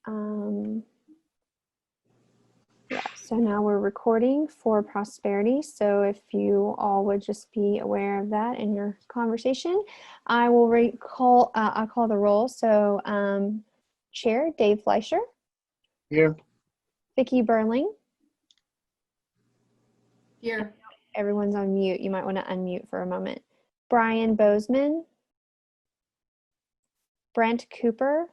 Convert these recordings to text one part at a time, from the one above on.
Yeah, so now we're recording for Prosperity. So if you all would just be aware of that in your conversation, I will I'll call the roll. So Chair Dave Fleischer. Here. Vicki Burling. Here. Everyone's on mute. You might want to unmute for a moment. Brian Bozeman. Brent Cooper.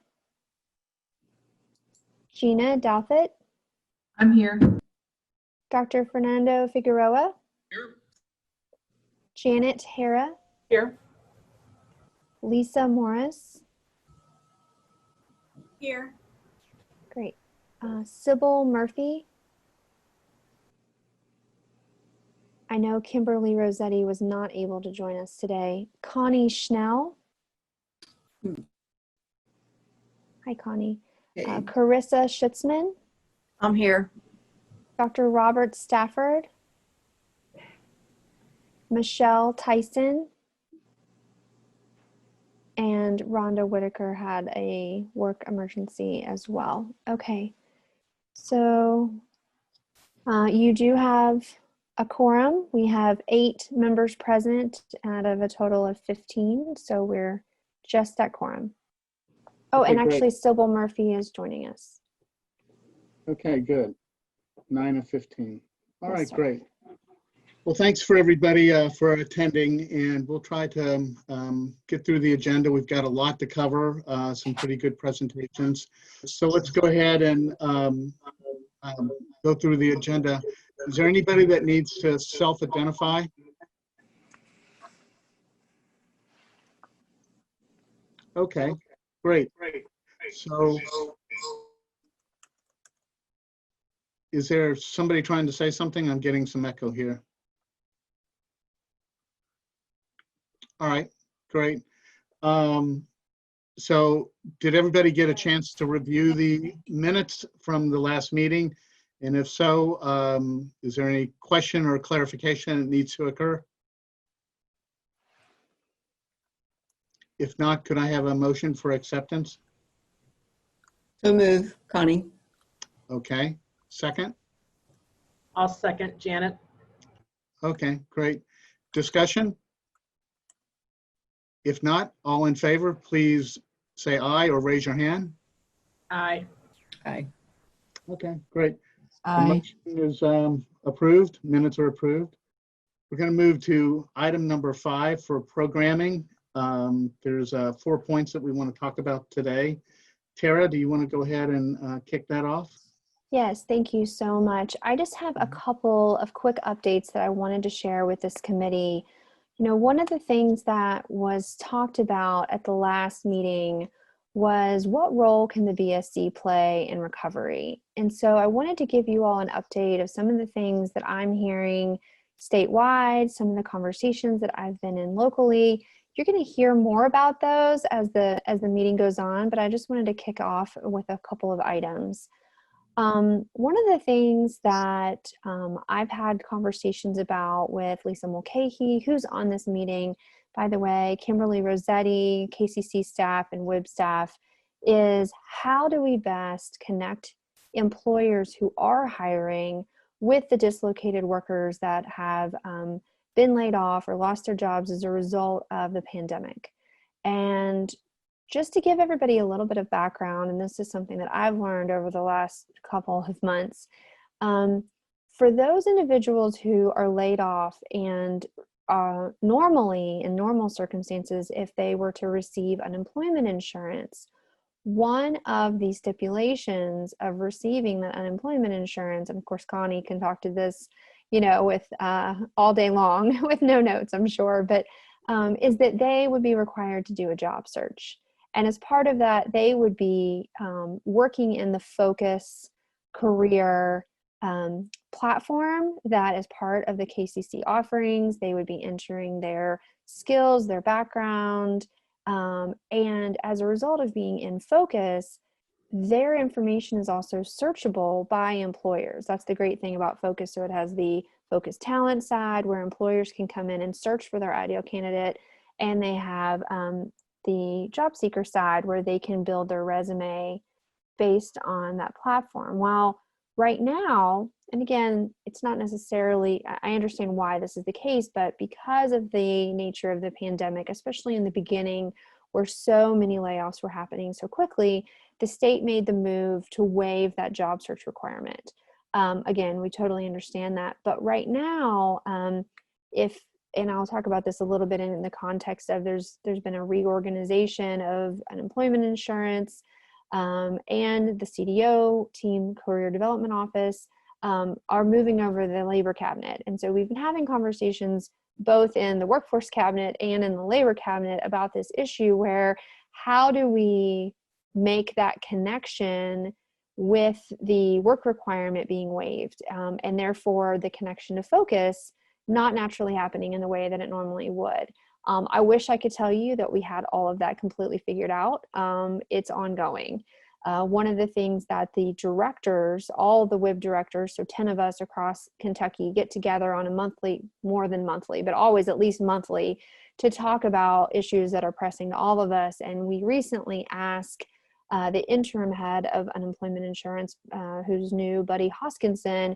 Gina Douthit. I'm here. Dr. Fernando Figueroa. Here. Janet Hara. Here. Lisa Morris. Here. Great. Sybil Murphy. I know Kimberly Rossetti was not able to join us today. Connie Schnell. Hi, Connie. Carissa Schutzman. I'm here. Dr. Robert Stafford. Michelle Tyson. And Rhonda Whitaker had a work emergency as well. Okay, so you do have a quorum. We have 8 members present out of a total of 15, so we're just at quorum. Oh, Okay, and actually great. Sybil Murphy is joining us. Okay, good. 9 of 15. All Yes, right, sir. great. Well, thanks for everybody for attending, and we'll try to get through the agenda. We've got a lot to cover, some pretty good presentations. So let's go ahead and go through the agenda. Is there anybody that needs to self-identify? Okay, great. So is there somebody trying to say something? I'm getting some echo here. All right, great. So did everybody get a chance to review the minutes from the last meeting? And if so, is there any question or clarification that needs to occur? If not, could I have a motion for acceptance? So move, Connie. Okay, second? I'll second, Janet. Okay, great. Discussion? If not, all in favor, please say aye or raise your hand. Aye. Aye. Okay, great. The Aye. motion is approved. Minutes are approved. We're going to move to item number 5 for programming. There's 4 points that we want to talk about today. Tara, do you want to go ahead and kick that off? Yes, thank you so much. I just have a couple of quick updates that I wanted to share with this committee. You know, one of the things that was talked about at the last meeting was what role can the BSD play in recovery? And so I wanted to give you all an update of some of the things that I'm hearing statewide, some of the conversations that I've been in locally. You're going to hear more about those as the meeting goes on, but I just wanted to kick off with a couple of items. One of the things that I've had conversations about with Lisa Mulcahy, who's on this meeting, by the way, Kimberly Rossetti, KCC staff, and WIB staff, is how do we best connect employers who are hiring with the dislocated workers that have been laid off or lost their jobs as a result of the pandemic. And just to give everybody a little bit of background, and this is something that I've learned over the last couple of months, for those individuals who are laid off and normally, in normal circumstances, if they were to receive unemployment insurance, one of the stipulations of receiving that unemployment insurance, and of course Connie can talk to this, you know, with all day long with no notes, I'm sure, but is that they would be required to do a job search. And as part of that, they would be working in the Focus career platform that is part of the KCC offerings. They would be entering their skills, their background, and as a result of being in Focus, their information is also searchable by employers. That's the great thing about Focus. So it has the Focus talent side where employers can come in and search for their ideal candidate, and they have the job seeker side where they can build their resume based on that platform. Well, right now, and again, it's not necessarily, I understand why this is the case, but because of the nature of the pandemic, especially in the beginning, where so many layoffs were happening so quickly, the state made the move to waive that job search requirement. Again, we totally understand that. But right now, and I'll talk about this a little bit in the context of there's been a reorganization of unemployment insurance, and the CDO, Team Career Development Office, are moving over the labor cabinet. And so we've been having conversations both in the workforce cabinet and in the labor cabinet about this issue where how do we make that connection with the work requirement being waived, and therefore the connection to focus not naturally happening in the way that it normally would. I wish I could tell you that we had all of that completely figured out. It's ongoing. One of the things that the directors, all the WIB directors, so 10 of us across Kentucky, get together on a monthly, more than monthly, but always at least monthly, to talk about issues that are pressing to all of us. And we recently asked the interim head of unemployment insurance, who's new, Buddy Hoskinson,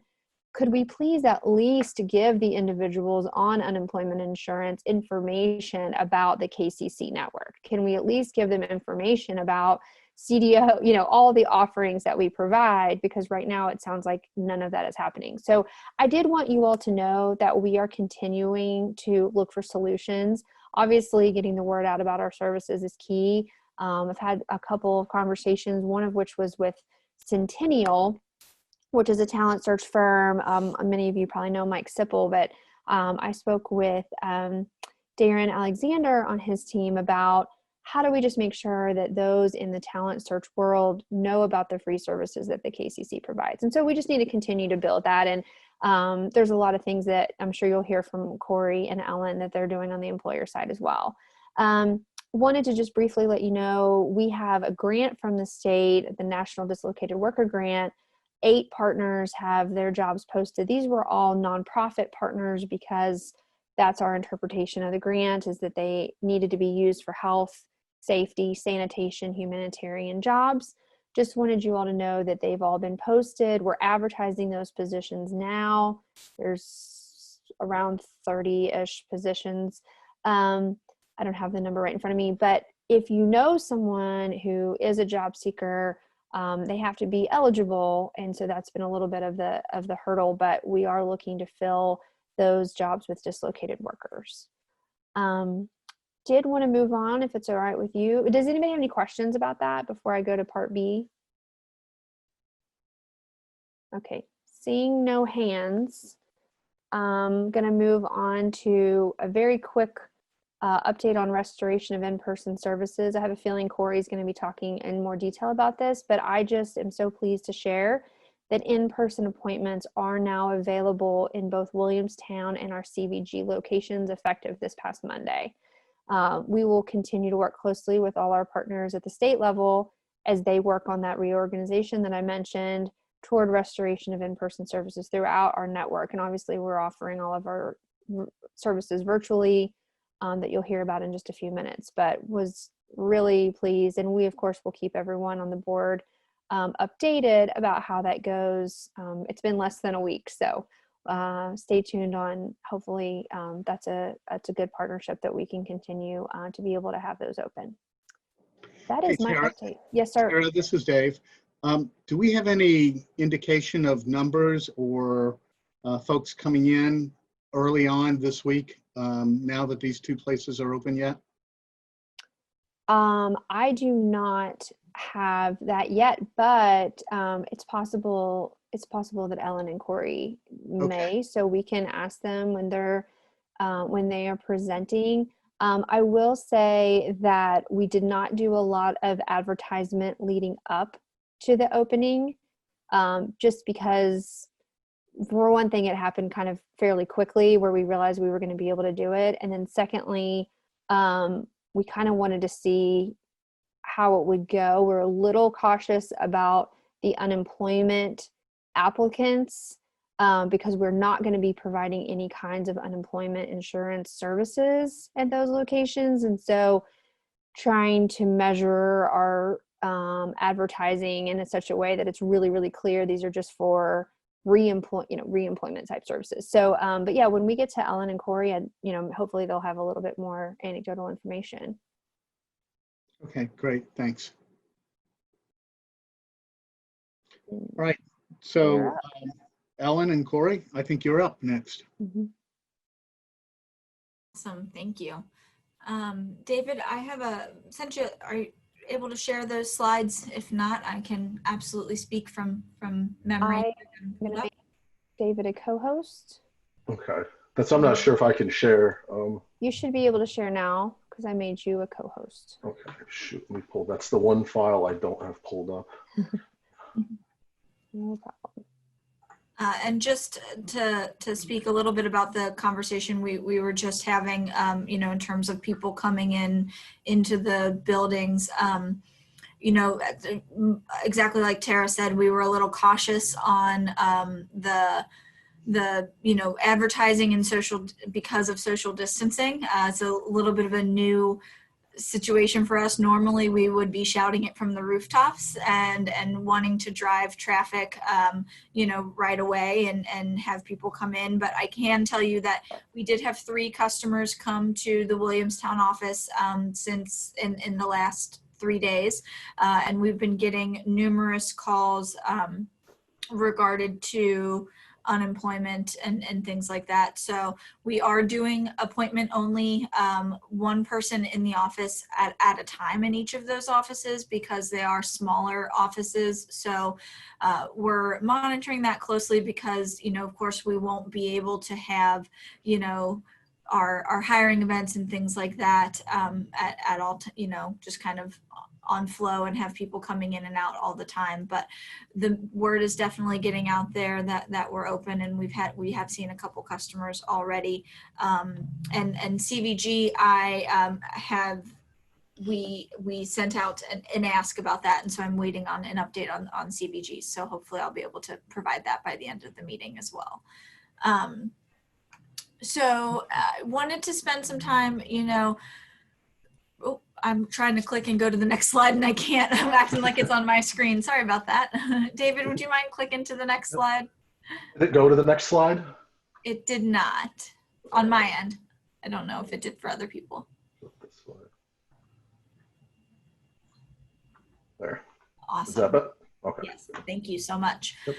could we please at least give the individuals on unemployment insurance information about the KCC network? Can we at least give them information about CDO, all the offerings that we provide? Because right now it sounds like none of that is happening. So I did want you all to know that we are continuing to look for solutions. Obviously, getting the word out about our services is key. I've had a couple of conversations, one of which was with Centennial, which is a talent search firm. Many of you probably know Mike Sipple, but I spoke with Darren Alexander on his team about how do we just make sure that those in the talent search world know about the free services that the KCC provides. And so we just need to continue to build that. And there's a lot of things that I'm sure you'll hear from Corey and Ellen that they're doing on the employer side as well. Wanted to just briefly let you know, we have a grant from the state, the National Dislocated Worker Grant. 8 partners have their jobs posted. These were all nonprofit partners because that's our interpretation of the grant, is that they needed to be used for health, safety, sanitation, humanitarian jobs. Just wanted you all to know that they've all been posted. We're advertising those positions now. There's around 30-ish positions. I don't have the number right in front of me, but if you know someone who is a job seeker, they have to be eligible, and so that's been a little bit of the hurdle, but we are looking to fill those jobs with dislocated workers. Did want to move on, if it's all right with you. Does anybody have any questions about that before I go to part B? Okay, seeing no hands, I'm going to move on to a very quick update on restoration of in-person services. I have a feeling Corey's going to be talking in more detail about this, but I just am so pleased to share that in-person appointments are now available in both Williamstown and our CVG locations effective this past Monday. We will continue to work closely with all our partners at the state level as they work on that reorganization that I mentioned toward restoration of in-person services throughout our network. And obviously we're offering all of our services virtually, that you'll hear about in just a few minutes, but was really pleased. And we, of course, will keep everyone on the board updated about how that goes. It's been less than a week, so stay tuned on. Hopefully that's a good partnership that we can continue to be able to have those open. That is my update. Yes, sir. Sarah, this is Dave. Do we have any indication of numbers or folks coming in early on this week, now that these 2 places are open yet? I do not have that yet, but it's possible that Ellen and Corey may, so we can ask them when they are presenting. I will say that we did not do a lot of advertisement leading up to the opening, just because, for one thing, it happened kind of fairly quickly where we realized we were going to be able to do it. And then secondly, we kind of wanted to see how it would go. We're a little cautious about the unemployment applicants because we're not going to be providing any kinds of unemployment insurance services at those locations. And so trying to measure our advertising in such a way that it's really, really clear these are just for reemployment type services. So, but yeah, when we get to Ellen and Corey, hopefully they'll have a little bit more anecdotal information. Okay, great, thanks. All right, so You're up. Ellen and Corey, I think you're up next. Mhm. Awesome, thank you. David, I have sent you, are you able to share those slides? If not, I can absolutely speak from memory. I'm going to make David a co-host. Okay. I'm not sure if I can share. You should be able to share now because I made you a co-host. Okay, shoot, let me pull. That's the one file I don't have pulled up. No problem. And just to speak a little bit about the conversation we were just having, in terms of people coming into the buildings, exactly like Tara said, we were a little cautious on the advertising and because of social distancing. It's a little bit of a new situation for us. Normally we would be shouting it from the rooftops and wanting to drive traffic right away and have people come in, but I can tell you that we did have 3 customers come to the Williamstown office since in the last 3 days, and we've been getting numerous calls regarded to unemployment and things like that. So we are doing appointment only, 1 person in the office at a time in each of those offices because they are smaller offices. So we're monitoring that closely because, of course we won't be able to have, our hiring events and things like that at all, just kind of on flow and have people coming in and out all the time. But the word is definitely getting out there that we're open, and we have seen a couple customers already. And CVG, we sent out an ask about that, and so I'm waiting on an update on CVG. So hopefully I'll be able to provide that by the end of the meeting as well. So I wanted to spend some time, I'm trying to click and go to the next slide and I can't. I'm acting like it's on my screen. Sorry about that. David, would you mind clicking to the next slide? Did it go to the next slide? It did not on my end. I don't know if it did for other people. This slide. There. Awesome. Is that it? Okay. Yes, thank you so much. Yep.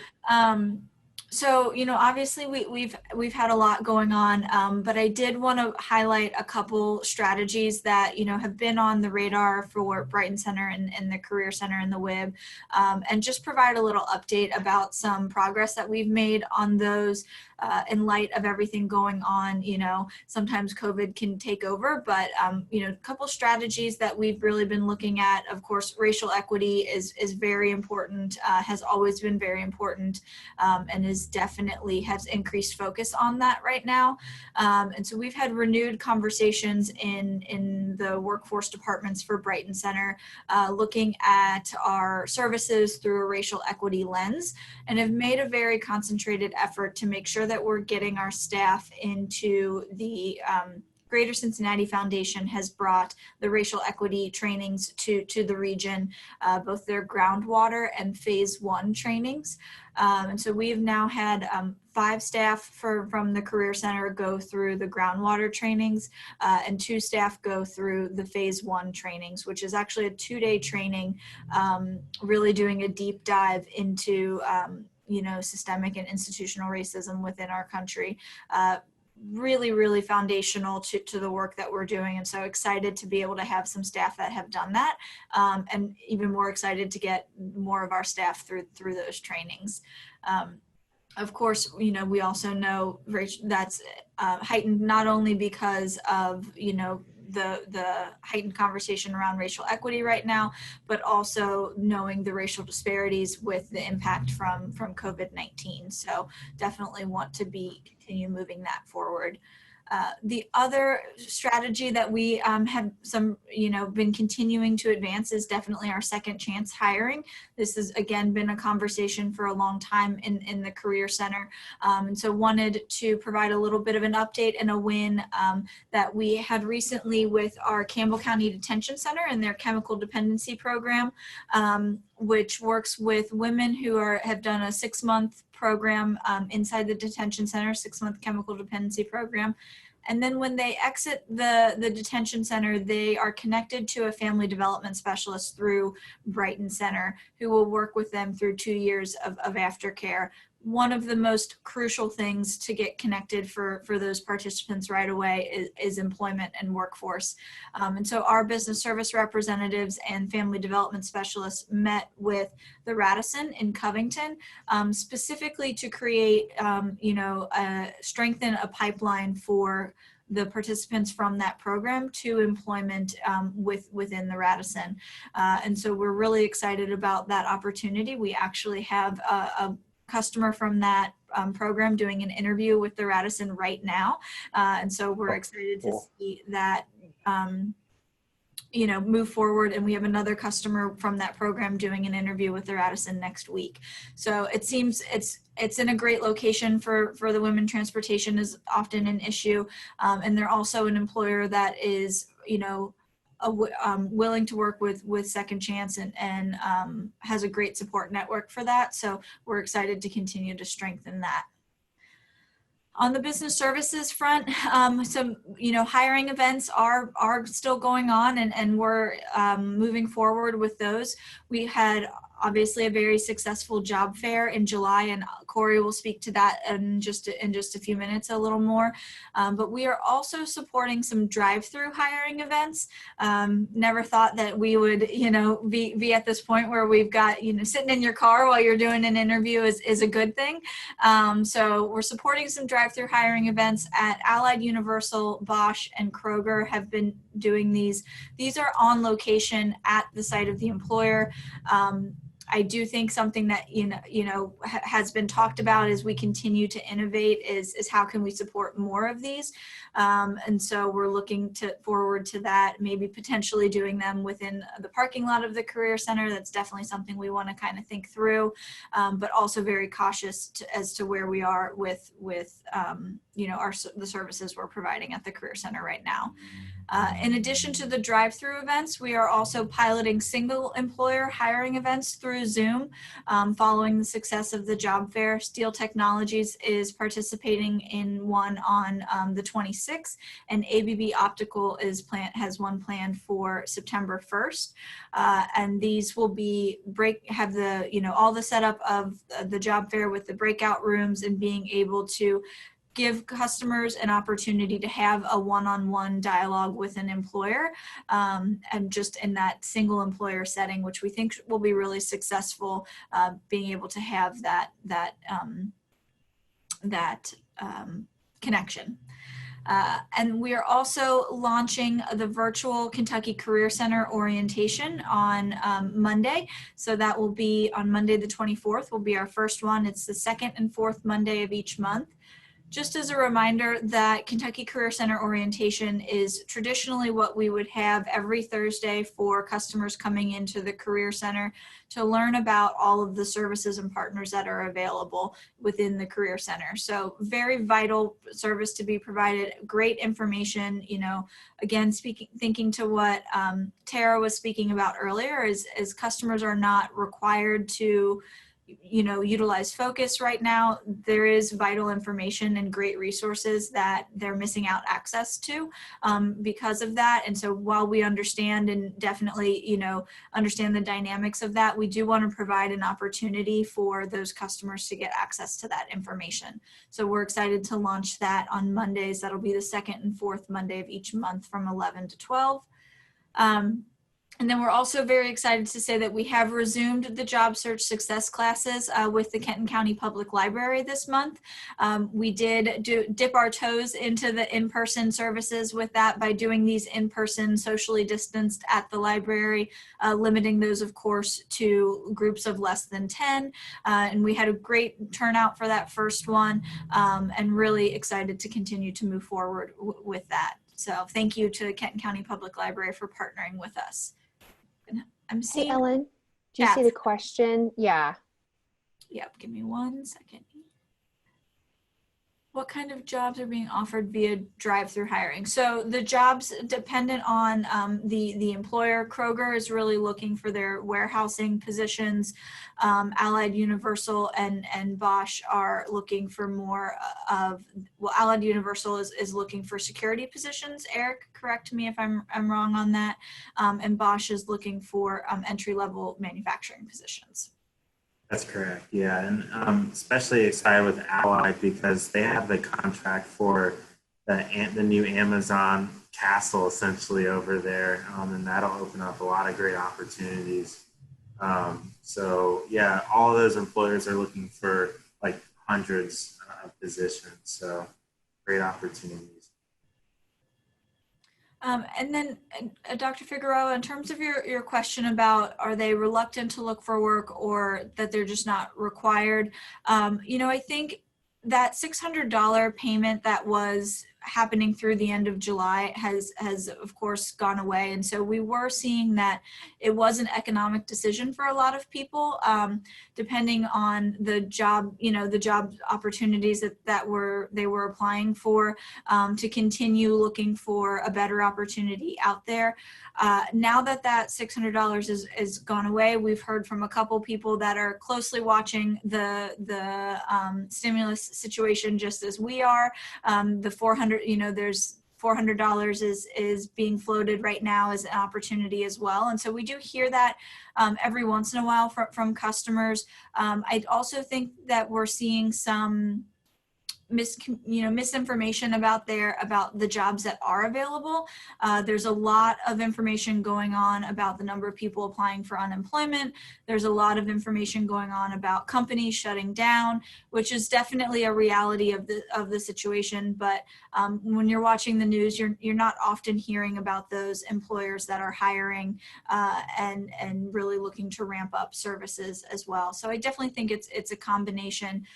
So, obviously we've had a lot going on, but I did want to highlight a couple strategies that, have been on the radar for Brighton Center and the Career Center and the WIB, and just provide a little update about some progress that we've made on those in light of everything going on. Sometimes COVID can take over, but, a couple strategies that we've really been looking at. Of course, racial equity is very important, has always been very important, and definitely has increased focus on that right now. And so we've had renewed conversations in the workforce departments for Brighton Center, looking at our services through a racial equity lens, and have made a very concentrated effort to make sure that we're getting our staff into the Greater Cincinnati Foundation has brought the racial equity trainings to the region, both their groundwater and phase 1 trainings. And so we've now had 5 staff from the Career Center go through the groundwater trainings, and 2 staff go through the phase 1 trainings, which is actually a 2-day training, really doing a deep dive into systemic and institutional racism within our country. Really, really foundational to the work that we're doing. And so excited to be able to have some staff that have done that, and even more excited to get more of our staff through those trainings. Of course, we also know that's heightened not only because of, the heightened conversation around racial equity right now, but also knowing the racial disparities with the impact from COVID-19. So definitely want to continue moving that forward. The other strategy that we have been continuing to advance is definitely our second chance hiring. This has again been a conversation for a long time in the Career Center. And so wanted to provide a little bit of an update and a win that we had recently with our Campbell County Detention Center and their chemical dependency program, which works with women who have done a 6-month program inside the detention center, 6-month chemical dependency program. And then when they exit the detention center, they are connected to a family development specialist through Brighton Center, who will work with them through 2 years of aftercare. One of the most crucial things to get connected for those participants right away is employment and workforce. And so our business service representatives and family development specialists met with the Radisson in Covington, specifically to create, strengthen a pipeline for the participants from that program to employment within the Radisson. And so we're really excited about that opportunity. We actually have a customer from that program doing an interview with the Radisson right now. And so we're excited to see that, move forward. And we have another customer from that program doing an interview with the Radisson next week. So it seems it's in a great location for the women. Transportation is often an issue. And they're also an employer that is, willing to work with Second Chance and has a great support network for that. So we're excited to continue to strengthen that. On the business services front, some hiring events are still going on, and we're moving forward with those. We had obviously a very successful job fair in July, and Corey will speak to that in just a few minutes a little more. But we are also supporting some drive-through hiring events. Never thought that we would, be at this point where we've got, sitting in your car while you're doing an interview is a good thing. So we're supporting some drive-through hiring events at Allied Universal, Bosch, and Kroger have been doing these. These are on location at the site of the employer. I do think something that has been talked about as we continue to innovate is how can we support more of these, and so we're looking forward to that, maybe potentially doing them within the parking lot of the Career Center. That's definitely something we want to kind of think through, but also very cautious as to where we are with the services we're providing at the Career Center right now. In addition to the drive-through events, we are also piloting single employer hiring events through Zoom. Following the success of the job fair, Steel Technologies is participating in one on the 26th, and ABB Optical has one planned for September 1st. And these will be have all the setup of the job fair with the breakout rooms and being able to give customers an opportunity to have a one-on-one dialogue with an employer, and just in that single employer setting, which we think will be really successful, being able to have that connection. And we are also launching the virtual Kentucky Career Center orientation on Monday. So that will be on Monday the 24th will be our first one. It's the second and fourth Monday of each month. Just as a reminder that Kentucky Career Center orientation is traditionally what we would have every Thursday for customers coming into the Career Center to learn about all of the services and partners that are available within the Career Center. So very vital service to be provided, great information, again, thinking to what Tara was speaking about earlier is customers are not required to utilize Focus right now. There is vital information and great resources that they're missing out access to because of that. And so while we understand and definitely, understand the dynamics of that, we do want to provide an opportunity for those customers to get access to that information. So we're excited to launch that on Mondays. That'll be the second and fourth Monday of each month from 11 to 12. And then we're also very excited to say that we have resumed the job search success classes with the Kenton County Public Library this month. We did dip our toes into the in-person services with that by doing these in-person socially distanced at the library, limiting those, of course, to groups of less than 10. And we had a great turnout for that first one, and really excited to continue to move forward with that. So thank you to Kenton County Public Library for partnering with us. I'm Hey, seeing, Ellen, do you see Kath. the question? Yeah. Yep, give me 1 second. What kind of jobs are being offered via drive-through hiring? So the jobs dependent on the employer. Kroger is really looking for their warehousing positions. Allied Universal and Bosch are looking for more of, well, Allied Universal is looking for security positions. Eric, correct me if I'm wrong on that. And Bosch is looking for entry-level manufacturing positions. That's correct. Yeah, and especially excited with Allied because they have the contract for the new Amazon castle essentially over there, and that'll open up a lot of great opportunities. So yeah, all of those employers are looking for like hundreds of positions. So great opportunities. And then, Dr. Figueroa, in terms of your question about are they reluctant to look for work or that they're just not required, I think that $600 payment that was happening through the end of July has of course gone away. And so we were seeing that it was an economic decision for a lot of people, depending on the job, the job opportunities that they were applying for, to continue looking for a better opportunity out there. Now that $600 is gone away, we've heard from a couple people that are closely watching the stimulus situation just as we are. The 400, there's $400 is being floated right now as an opportunity as well. And so we do hear that every once in a while from customers. I also think that we're seeing some misinformation about the jobs that are available. There's a lot of information going on about the number of people applying for unemployment. There's a lot of information going on about companies shutting down, which is definitely a reality of the situation. But when you're watching the news, you're not often hearing about those employers that are hiring and really looking to ramp up services as well. So I definitely think it's a combination.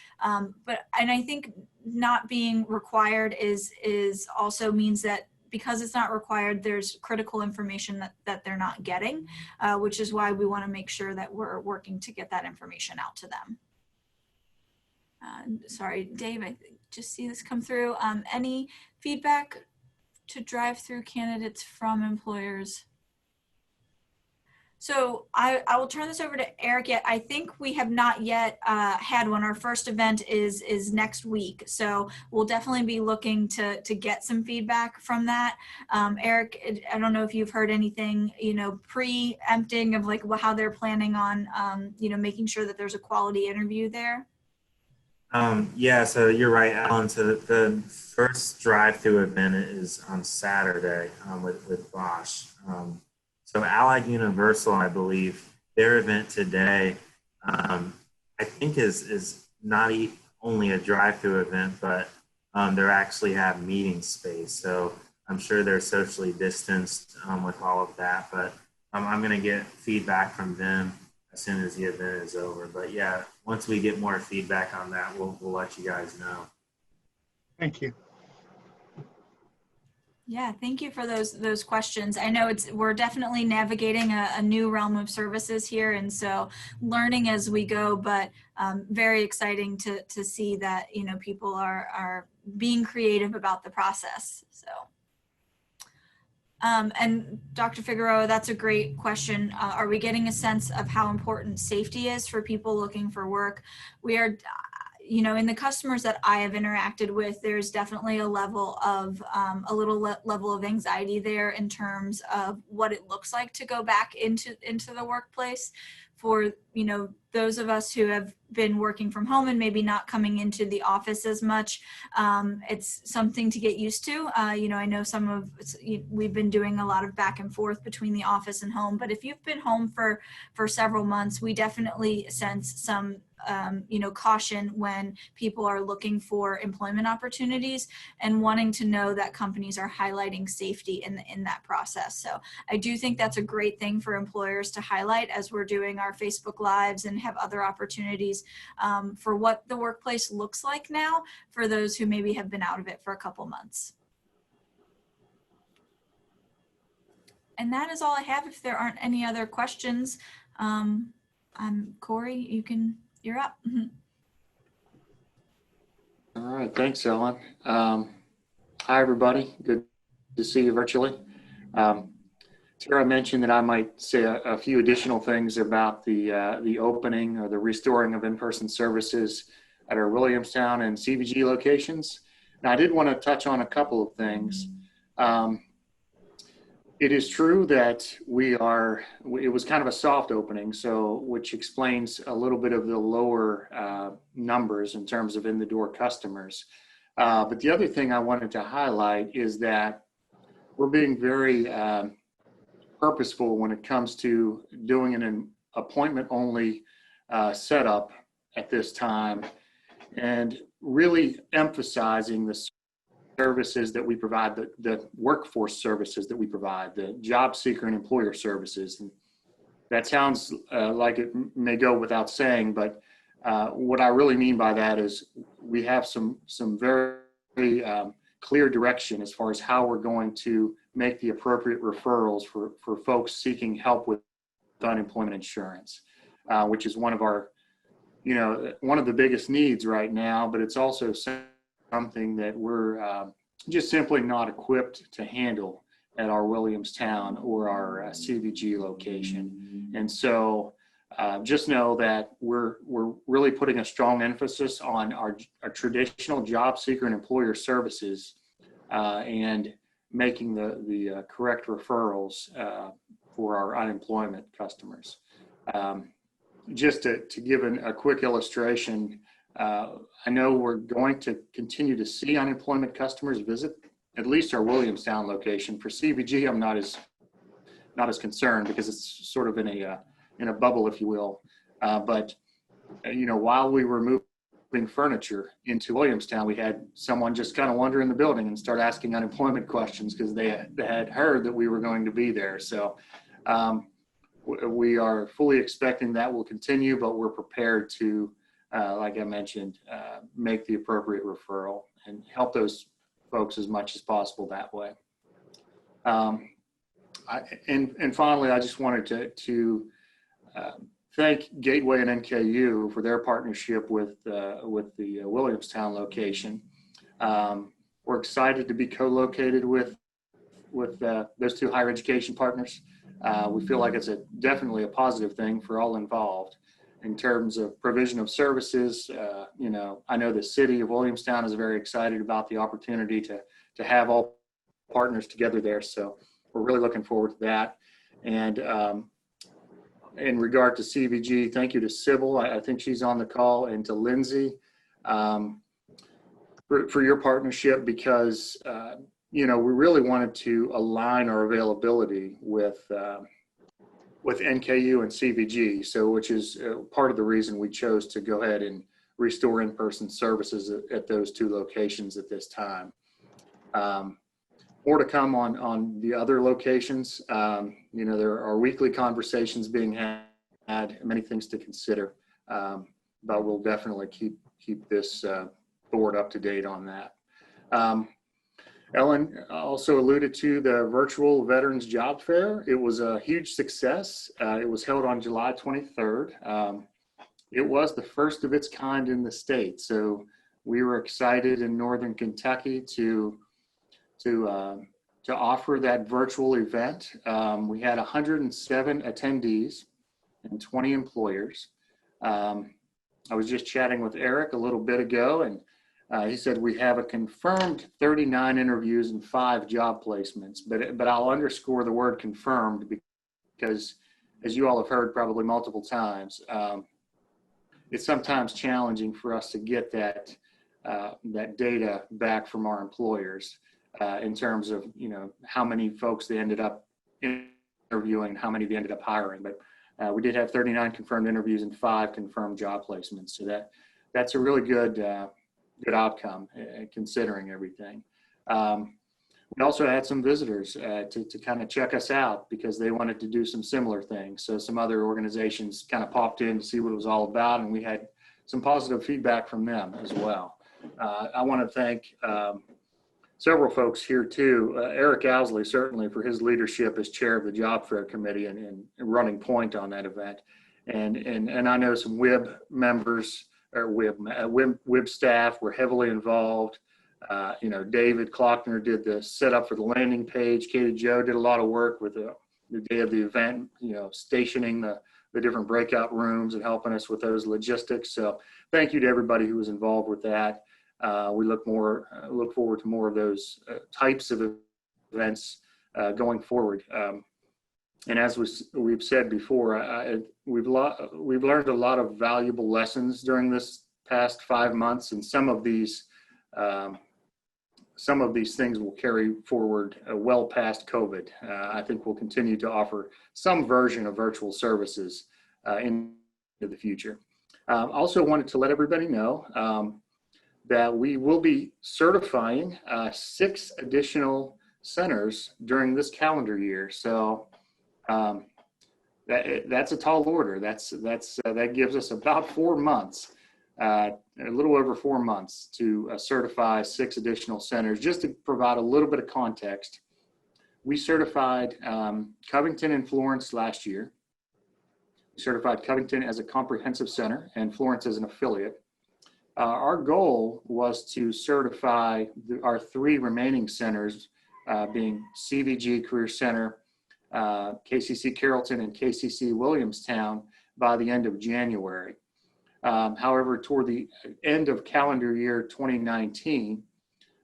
But I think not being required is also means that because it's not required, there's critical information that they're not getting, which is why we want to make sure that we're working to get that information out to them. Sorry, Dave, I just see this come through. Any feedback to drive-through candidates from employers? So I will turn this over to Eric. Yet I think we have not yet had one. Our first event is next week, so we'll definitely be looking to get some feedback from that. Eric, I don't know if you've heard anything, preempting of like how they're planning on, making sure that there's a quality interview there. Yeah, so you're right, Alan. So the first drive-through event is on Saturday with Bosch. So Allied Universal, I believe, their event today, I think is not only a drive-through event, but they actually have meeting space. So I'm sure they're socially distanced with all of that. But I'm going to get feedback from them as soon as the event is over. But yeah, once we get more feedback on that, we'll let you guys know. Thank you. Yeah, thank you for those questions. I know we're definitely navigating a new realm of services here, and so learning as we go, but very exciting to see that people are being creative about the process. So, and Dr. Figueroa, that's a great question. Are we getting a sense of how important safety is for people looking for work? We are. In the customers that I have interacted with, there's definitely a level of level of anxiety there in terms of what it looks like to go back into the workplace. for, you know, those of us who have been working from home and maybe not coming into the office as much, it's something to get used to. You know, I know we've been doing a lot of back and forth between the office and home, but if you've been home for several months, we definitely sense some you know, caution when people are looking for employment opportunities and wanting to know that companies are highlighting safety in that process. So I do think that's a great thing for employers to highlight as we're doing our Facebook Lives and have other opportunities for what the workplace looks like now for those who maybe have been out of it for a couple months. And that is all I have. If there aren't any other questions, Corey, you're up. All right, thanks, Ellen. Hi, everybody. Good to see you virtually. Tara mentioned that I might say a few additional things about the opening or the restoring of in-person services at our Williamstown and CVG locations. Now, I did want to touch on a couple of things. It is true that it was kind of a soft opening, which explains a little bit of the lower numbers in terms of in-the-door customers. But the other thing I wanted to highlight is that we're being very purposeful when it comes to doing an appointment-only setup at this time and really emphasizing the services that we provide, the workforce services that we provide, the job seeker and employer services. And that sounds like it may go without saying, but what I really mean by that is we have some very clear direction as far as how we're going to make the appropriate referrals for folks seeking help with unemployment insurance, which is one of our, you know, one of the biggest needs right now, but it's also something that we're just simply not equipped to handle at our Williamstown or our CVG location. And so just know that we're really putting a strong emphasis on our traditional job seeker and employer services and making the correct referrals for our unemployment customers. Just to give a quick illustration, I know we're going to continue to see unemployment customers visit at least our Williamstown location. For CVG, I'm not as concerned because it's sort of in a bubble, if you will. But you know, while we were moving furniture into Williamstown, we had someone just kind of wander in the building and start asking unemployment questions because they had heard that we were going to be there. So we are fully expecting that will continue, but we're prepared to, like I mentioned, make the appropriate referral and help those folks as much as possible that way. And finally, I just wanted to thank Gateway and NKU for their partnership with the Williamstown location. We're excited to be co-located with those two higher education partners. We feel like it's definitely a positive thing for all involved in terms of provision of services. You know, I know the city of Williamstown is very excited about the opportunity to have all partners together there. So we're really looking forward to that. And in regard to CVG, thank you to Sybil. I think she's on the call, and to Lindsay for your partnership, because you know, we really wanted to align our availability with NKU and CVG, so which is part of the reason we chose to go ahead and restore in-person services at those two locations at this time. More to come on the other locations. You know, there are weekly conversations being had, many things to consider, but we'll definitely keep this board up to date on that. Ellen also alluded to the virtual Veterans Job Fair. It was a huge success. It was held on July 23rd. It was the first of its kind in the state. So we were excited in Northern Kentucky to offer that virtual event. We had 107 attendees and 20 employers. I was just chatting with Eric a little bit ago, and he said we have a confirmed 39 interviews and 5 job placements, but I'll underscore the word confirmed because as you all have heard probably multiple times, it's sometimes challenging for us to get that data back from our employers in terms of, how many folks they ended up interviewing, how many they ended up hiring. But we did have 39 confirmed interviews and 5 confirmed job placements. So that's a really good outcome considering everything. We also had some visitors to kind of check us out because they wanted to do some similar things. So some other organizations kind of popped in to see what it was all about, and we had some positive feedback from them as well. I want to thank several folks here too. Eric Owsley, certainly for his leadership as chair of the Job Fair Committee and running point on that event. And I know some WIB members or WIB staff were heavily involved. David Klockner did the setup for the landing page. Katie Joe did a lot of work with the day of the event, stationing the different breakout rooms and helping us with those logistics. So thank you to everybody who was involved with that. We look forward to more of those types of events going forward. And as we've said before, we've learned a lot of valuable lessons during this past 5 months, and some of these things will carry forward well past COVID. I think we'll continue to offer some version of virtual services into the future. Also wanted to let everybody know that we will be certifying 6 additional centers during this calendar year. So that's a tall order. That gives us about 4 months. A little over 4 months to certify 6 additional centers. Just to provide a little bit of context, we certified Covington and Florence last year. We certified Covington as a comprehensive center and Florence as an affiliate. Our goal was to certify our 3 remaining centers, being CVG Career Center, KCC Carrollton, and KCC Williamstown, by the end of January. However, toward the end of calendar year 2019,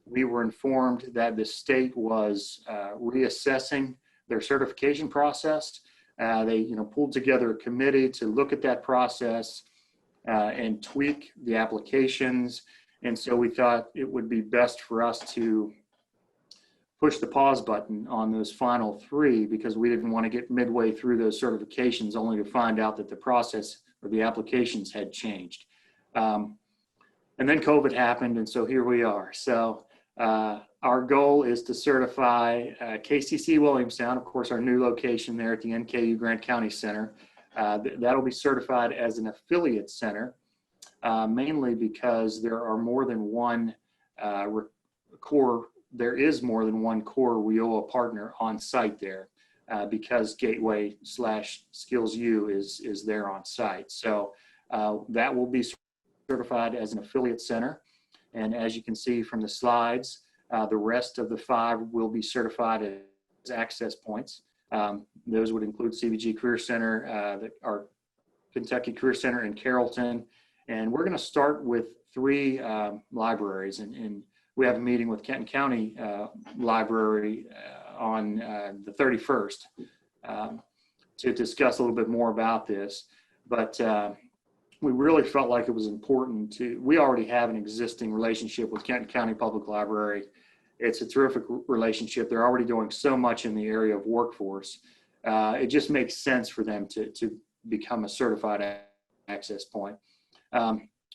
we were informed that the state was reassessing their certification process. They pulled together a committee to look at that process and tweak the applications. And so we thought it would be best for us to push the pause button on those final 3 because we didn't want to get midway through those certifications only to find out that the process or the applications had changed. And then COVID happened, and so here we are. So our goal is to certify KCC Williamstown, of course, our new location there at the NKU Grant County Center. That'll be certified as an affiliate center, mainly because there are more than one core WIOA partner on site there. Because Gateway/SkillsU is there on site. So that will be certified as an affiliate center. And as you can see from the slides, the rest of the 5 will be certified as access points. Those would include CVG Career Center, our Kentucky Career Center in Carrollton. And we're gonna start with 3 libraries. And we have a meeting with Kenton County Library on the 31st to discuss a little bit more about this. But we really felt like it was important we already have an existing relationship with Kenton County Public Library. It's a terrific relationship. They're already doing so much in the area of workforce. It just makes sense for them to become a certified access point.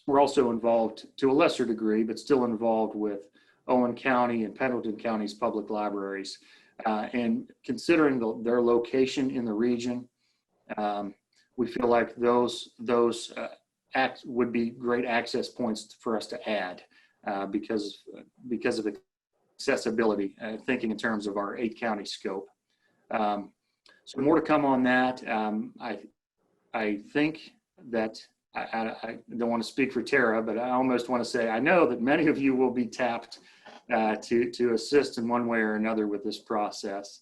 We're also involved to a lesser degree, but still involved with Owen County and Pendleton County's public libraries. And considering their location in the region, we feel like those would be great access points for us to add because of accessibility, thinking in terms of our 8-county scope. So more to come on that. I think that I don't want to speak for Tara, but I almost want to say I know that many of you will be tapped to assist in one way or another with this process.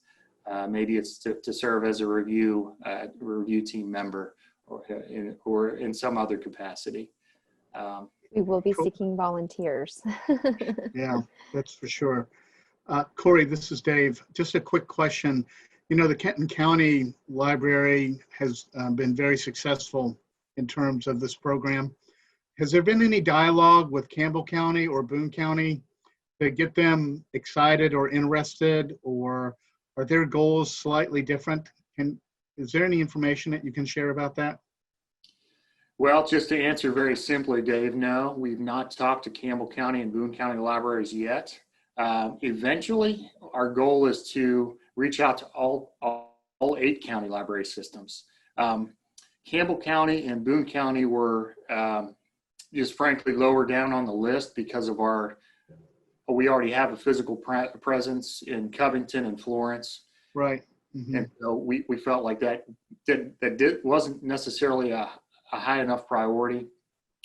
Maybe it's to serve as a review team member or in some other capacity. We will be seeking volunteers. Yeah, that's for sure. Corey, this is Dave. Just a quick question. You know, the Kenton County Library has been very successful in terms of this program. Has there been any dialogue with Campbell County or Boone County to get them excited or interested, or are their goals slightly different? Is there any information that you can share about that? Well, just to answer very simply, Dave, no, we've not talked to Campbell County and Boone County libraries yet. Eventually, our goal is to reach out to all 8 county library systems. Campbell County and Boone County were just frankly lower down on the list because of we already have a physical presence in Covington and Florence. Right. Mm-hmm. And so we felt like that wasn't necessarily a high enough priority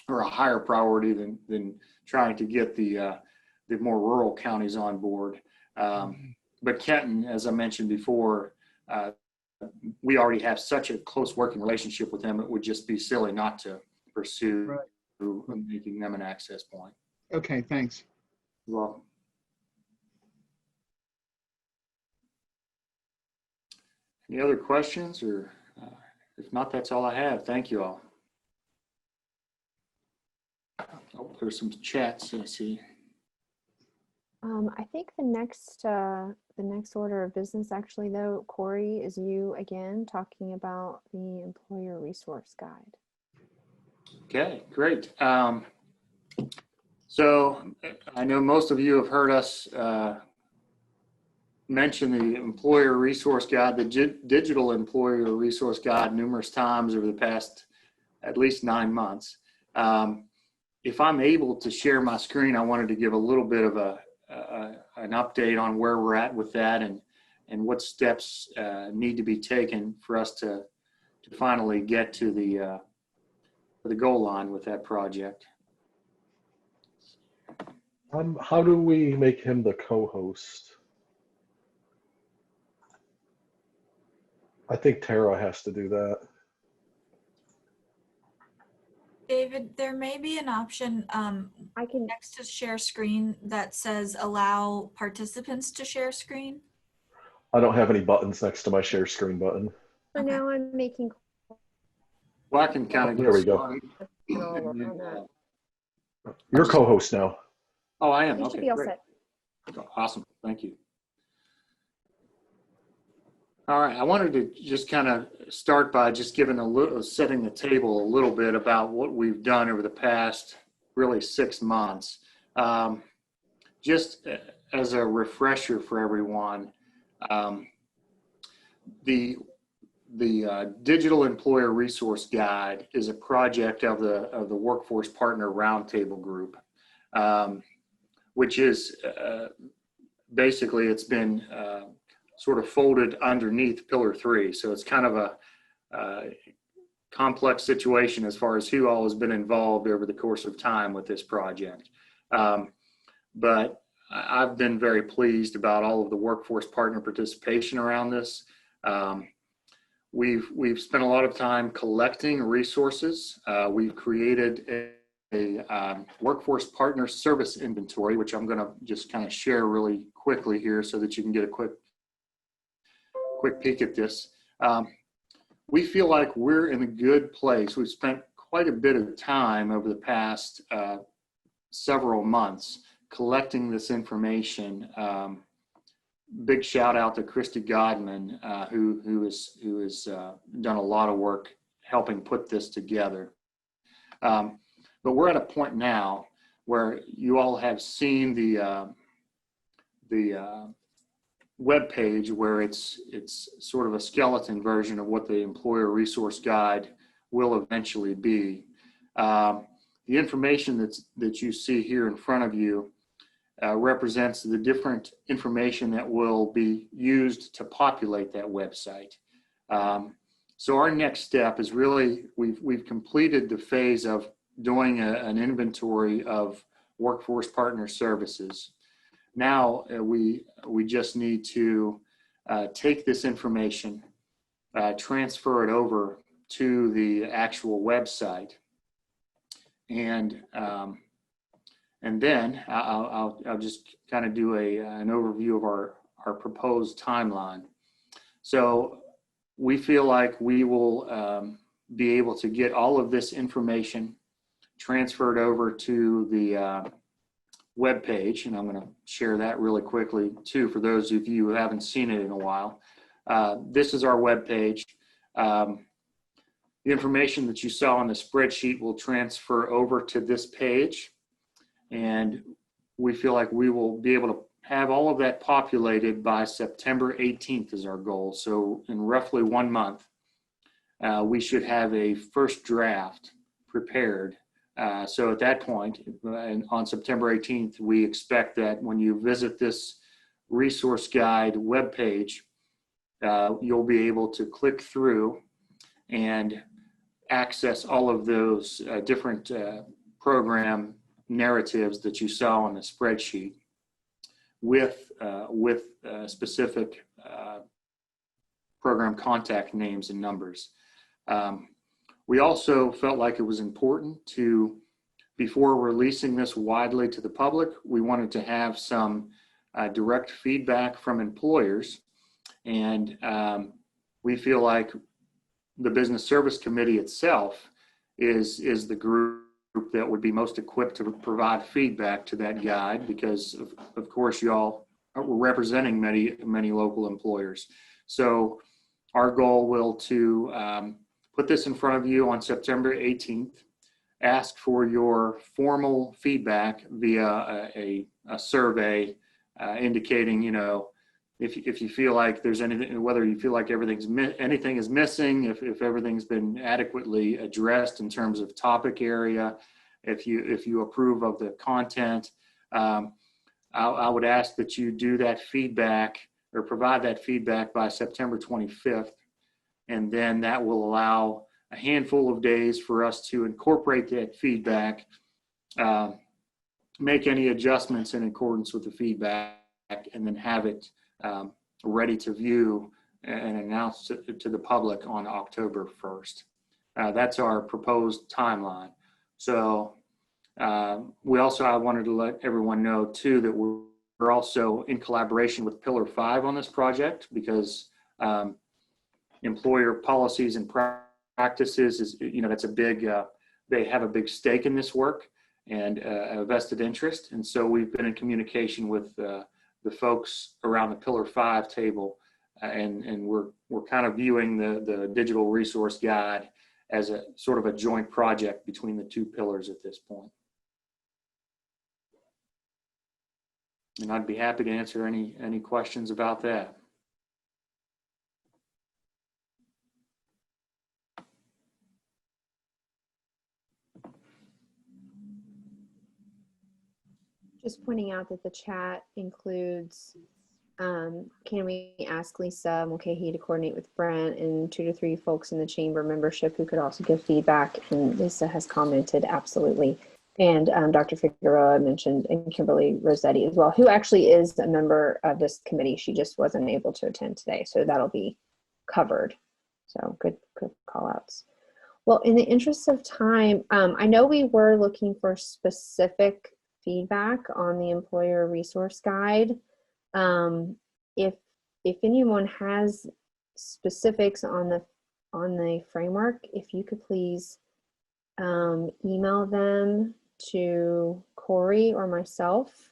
or a higher priority than trying to get the more rural counties on board. But Kenton, as I mentioned before, we already have such a close working relationship with them, it would just be silly not to pursue making them an access point. Okay, thanks. You're welcome. Any other questions, or if not, that's all I have. Thank you all. Oh, there's some chats I see. I think the next order of business, actually, though, Corey, is you again talking about the employer resource guide. Okay, great. So I know most of you have heard us mention the employer resource guide, the digital employer resource guide, numerous times over the past at least 9 months. If I'm able to share my screen, I wanted to give a little bit of an update on where we're at with that and what steps need to be taken for us to finally get to the goal line with that project. How do we make him the co-host? I think Tara has to do that. David, there may be an option I can. next to share screen that says allow participants to share screen. I don't have any buttons next to my share screen button. For Okay. now, I'm making. Well, I can kind of There we go. You're co-host now. Oh, I am. You should Okay, be all great. set. Awesome. Thank you. All right. I wanted to just kind of start by just giving setting the table a little bit about what we've done over the past really 6 months. Just as a refresher for everyone, the Digital Employer Resource Guide is a project of the Workforce Partner Roundtable Group, which is basically it's been sort of folded underneath Pillar 3. So it's kind of a complex situation as far as who all has been involved over the course of time with this project. But I've been very pleased about all of the workforce partner participation around this. We've spent a lot of time collecting resources. We've created a workforce partner service inventory, which I'm going to just kind of share really quickly here so that you can get a quick peek at this. We feel like we're in a good place. We've spent quite a bit of time over the past several months collecting this information. Big shout out to Christy Godman, who has done a lot of work helping put this together. But we're at a point now where you all have seen the web page where it's sort of a skeleton version of what the employer resource guide will eventually be. The information that you see here in front of you represents the different information that will be used to populate that website. So our next step is really, we've completed the phase of doing an inventory of workforce partner services. Now we just need to take this information, transfer it over to the actual website, and then I'll just kind of do an overview of our proposed timeline. So we feel like we will be able to get all of this information transferred over to the web page, and I'm going to share that really quickly too for those of you who haven't seen it in a while. This is our web page. The information that you saw on the spreadsheet will transfer over to this page, and we feel like we will be able to have all of that populated by September 18th is our goal. So in roughly 1 month, we should have a first draft prepared. So at that point, on September 18th, we expect that when you visit this resource guide webpage, you'll be able to click through and access all of those different program narratives that you saw on the spreadsheet with specific program contact names and numbers. We also felt like it was important to, before releasing this widely to the public, we wanted to have some direct feedback from employers. And we feel like the Business Service Committee itself is the group that would be most equipped to provide feedback to that guide, because of course y'all are representing many local employers. So our goal will to put this in front of you on September 18th, ask for your formal feedback via a survey indicating, you know, if you feel like there's anything, whether you feel like anything is missing, if everything's been adequately addressed in terms of topic area, if you approve of the content, I would ask that you do that feedback or provide that feedback by September 25th. And then that will allow a handful of days for us to incorporate that feedback, make any adjustments in accordance with the feedback, and then have it ready to view and announce to the public on October 1st. That's our proposed timeline. So I wanted to let everyone know too that we're also in collaboration with Pillar 5 on this project, because employer policies and practices is, you know, that's a big, they have a big stake in this work and a vested interest. And so we've been in communication with the folks around the Pillar 5 table, and we're kind of viewing the digital resource guide as a sort of a joint project between the two pillars at this point. And I'd be happy to answer any questions about that. Just pointing out that the chat includes, can we ask Lisa Mulcahy to coordinate with Brent and 2 to 3 folks in the chamber membership who could also give feedback? And Lisa has commented, absolutely. And Dr. Figueroa mentioned, and Kimberly Rossetti as well, who actually is a member of this committee. She just wasn't able to attend today, so that'll be covered. So good call outs. Well, in the interest of time, I know we were looking for specific feedback on the employer resource guide. If anyone has specifics on the framework, if you could please email them to Corey or myself,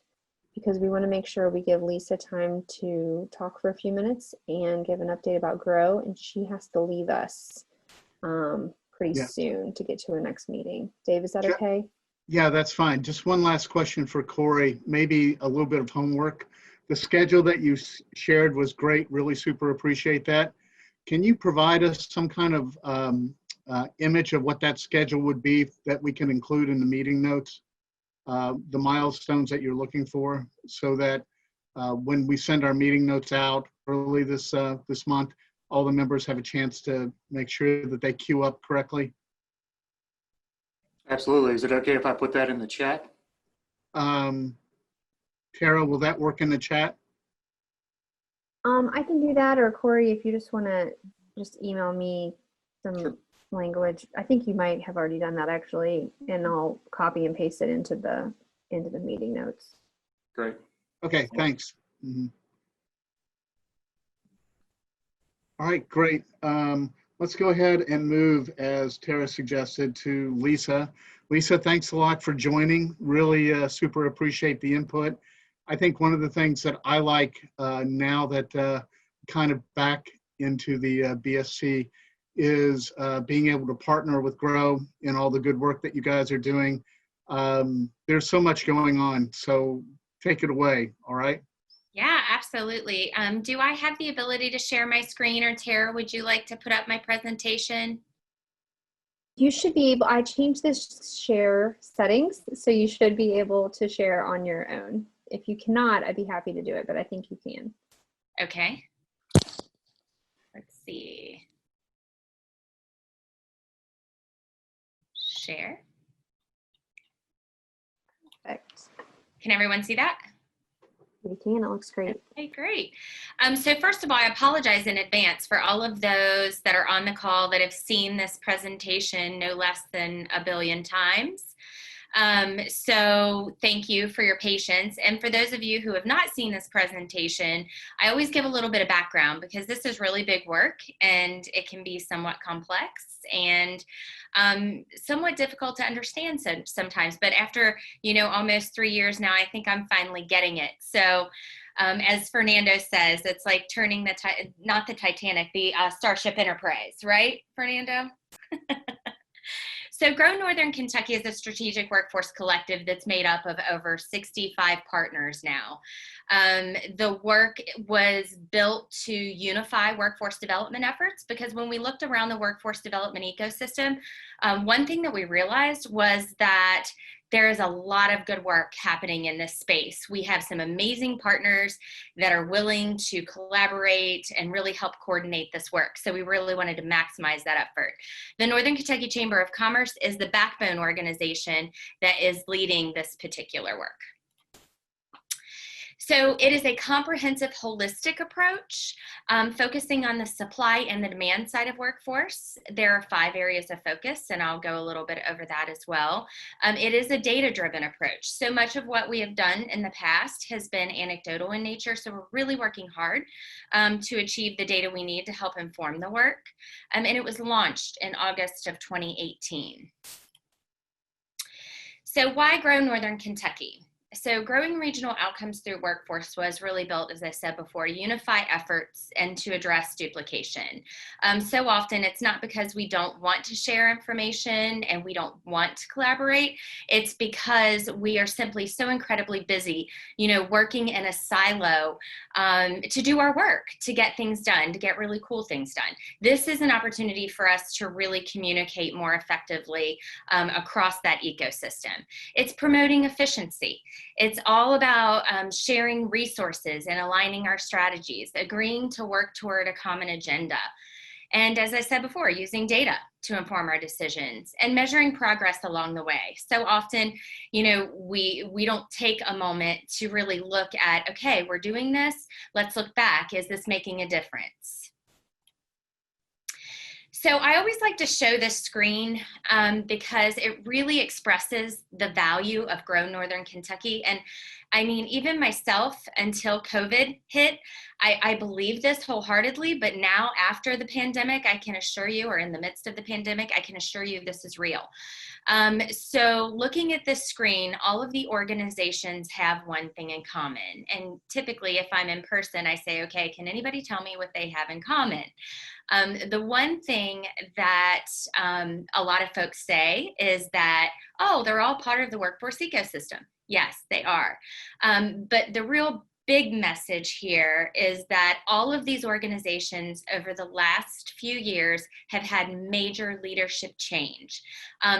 because we want to make sure we give Lisa time to talk for a few minutes and give an update about GROW, and she has to leave us pretty soon to get to her next meeting. Dave, is that okay? Yeah, that's fine. Just one last question for Corey, maybe a little bit of homework. The schedule that you shared was great, really super appreciate that. Can you provide us some kind of image of what that schedule would be that we can include in the meeting notes, the milestones that you're looking for, so that when we send our meeting notes out early this month, all the members have a chance to make sure that they queue up correctly? Absolutely. Is it okay if I put that in the chat? Tara, will that work in the chat? I can do that, or Corey, if you just want to just email me some language. I think you might have already done that actually, and I'll copy and paste it into the meeting notes. Great. Okay, thanks. Mm-hmm. All right, great. Let's go ahead and move, as Tara suggested, to Lisa. Lisa, thanks a lot for joining. Really super appreciate the input. I think one of the things that I like now that kind of back into the BSC is being able to partner with Grow in all the good work that you guys are doing. There's so much going on, so take it away, all right? Yeah, absolutely. Do I have the ability to share my screen, or Tara, would you like to put up my presentation? You should be able, I changed the share settings, so you should be able to share on your own. If you cannot, I'd be happy to do it, but I think you can. Okay. Let's see. Share. Perfect. Can everyone see that? You can, it looks great. Okay, great. So first of all, I apologize in advance for all of those that are on the call that have seen this presentation no less than a billion times. So thank you for your patience. And for those of you who have not seen this presentation, I always give a little bit of background because this is really big work and it can be somewhat complex and somewhat difficult to understand sometimes. But after, almost 3 years now, I think I'm finally getting it. So as Fernando says, it's like turning not the Titanic, the Starship Enterprise, right, Fernando? So Grow Northern Kentucky is a strategic workforce collective that's made up of over 65 partners now. The work was built to unify workforce development efforts because when we looked around the workforce development ecosystem, one thing that we realized was that there is a lot of good work happening in this space. We have some amazing partners that are willing to collaborate and really help coordinate this work. So we really wanted to maximize that effort. The Northern Kentucky Chamber of Commerce is the backbone organization that is leading this particular work. So it is a comprehensive, holistic approach, focusing on the supply and the demand side of workforce. There are 5 areas of focus, and I'll go a little bit over that as well. It is a data-driven approach. So much of what we have done in the past has been anecdotal in nature, so we're really working hard to achieve the data we need to help inform the work. And it was launched in August of 2018. So why Grow Northern Kentucky? So growing regional outcomes through workforce was really built, as I said before, to unify efforts and to address duplication. So often it's not because we don't want to share information and we don't want to collaborate. It's because we are simply so incredibly busy, working in a silo to do our work, to get things done, to get really cool things done. This is an opportunity for us to really communicate more effectively across that ecosystem. It's promoting efficiency. It's all about sharing resources and aligning our strategies, agreeing to work toward a common agenda. And as I said before, using data to inform our decisions and measuring progress along the way. So often, we don't take a moment to really look at, okay, we're doing this, let's look back. Is this making a difference? So I always like to show this screen because it really expresses the value of Grow Northern Kentucky. And I mean, even myself, until COVID hit, I believed this wholeheartedly, but now after the pandemic, I can assure you, or in the midst of the pandemic, I can assure you this is real. So looking at this screen, all of the organizations have one thing in common. And typically, if I'm in person, I say, okay, can anybody tell me what they have in common? The one thing that a lot of folks say is that, oh, they're all part of the workforce ecosystem. Yes, they are. But the real big message here is that all of these organizations over the last few years have had major leadership change,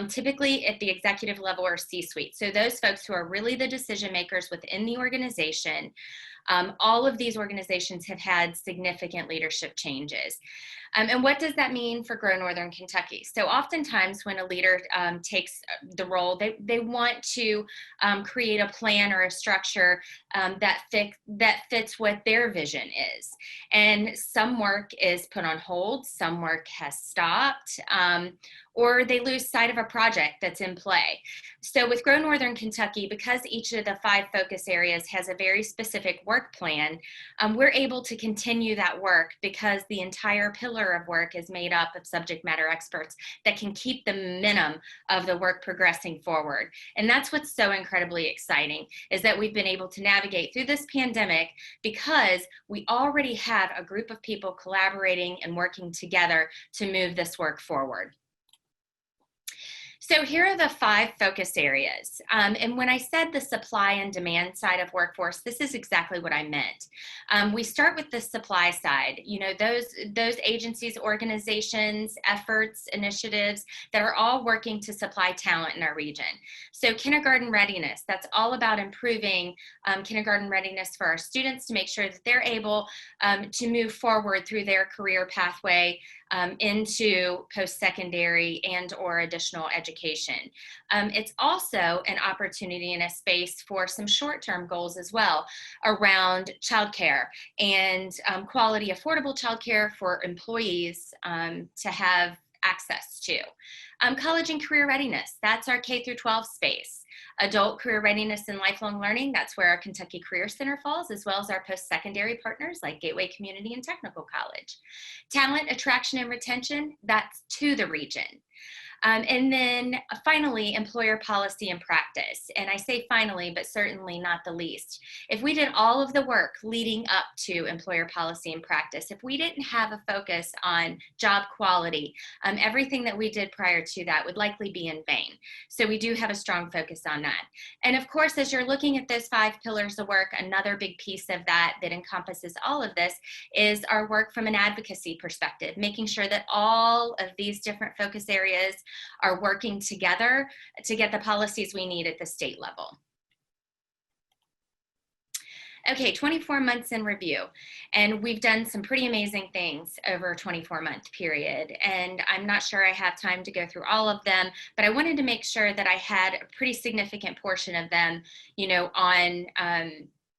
typically at the executive level or C-suite. So those folks who are really the decision makers within the organization, all of these organizations have had significant leadership changes. And what does that mean for Grow Northern Kentucky? So oftentimes when a leader takes the role, they want to create a plan or a structure that fits what their vision is. And some work is put on hold, some work has stopped, or they lose sight of a project that's in play. So with Grow Northern Kentucky, because each of the 5 focus areas has a very specific work plan, we're able to continue that work because the entire pillar of work is made up of subject matter experts that can keep the momentum of the work progressing forward. And that's what's so incredibly exciting, is that we've been able to navigate through this pandemic because we already have a group of people collaborating and working together to move this work forward. So here are the 5 focus areas. And when I said the supply and demand side of workforce, this is exactly what I meant. We start with the supply side, you know, those agencies, organizations, efforts, initiatives that are all working to supply talent in our region. So kindergarten readiness, that's all about improving kindergarten readiness for our students to make sure that they're able to move forward through their career pathway into post-secondary and or additional education. It's also an opportunity and a space for some short-term goals as well around childcare and quality, affordable childcare for employees to have access to. College and career readiness, that's our K through 12 space. Adult career readiness and lifelong learning, that's where our Kentucky Career Center falls, as well as our post-secondary partners like Gateway Community and Technical College. Talent, attraction, and retention, that's to the region. And then finally, employer policy and practice. And I say finally, but certainly not the least. If we did all of the work leading up to employer policy and practice, if we didn't have a focus on job quality, everything that we did prior to that would likely be in vain. So we do have a strong focus on that. And of course, as you're looking at those 5 pillars of work, another big piece of that encompasses all of this is our work from an advocacy perspective, making sure that all of these different focus areas are working together to get the policies we need at the state level. Okay, 24 months in review, and we've done some pretty amazing things over a 24-month period, and I'm not sure I have time to go through all of them, but I wanted to make sure that I had a pretty significant portion of them, you know,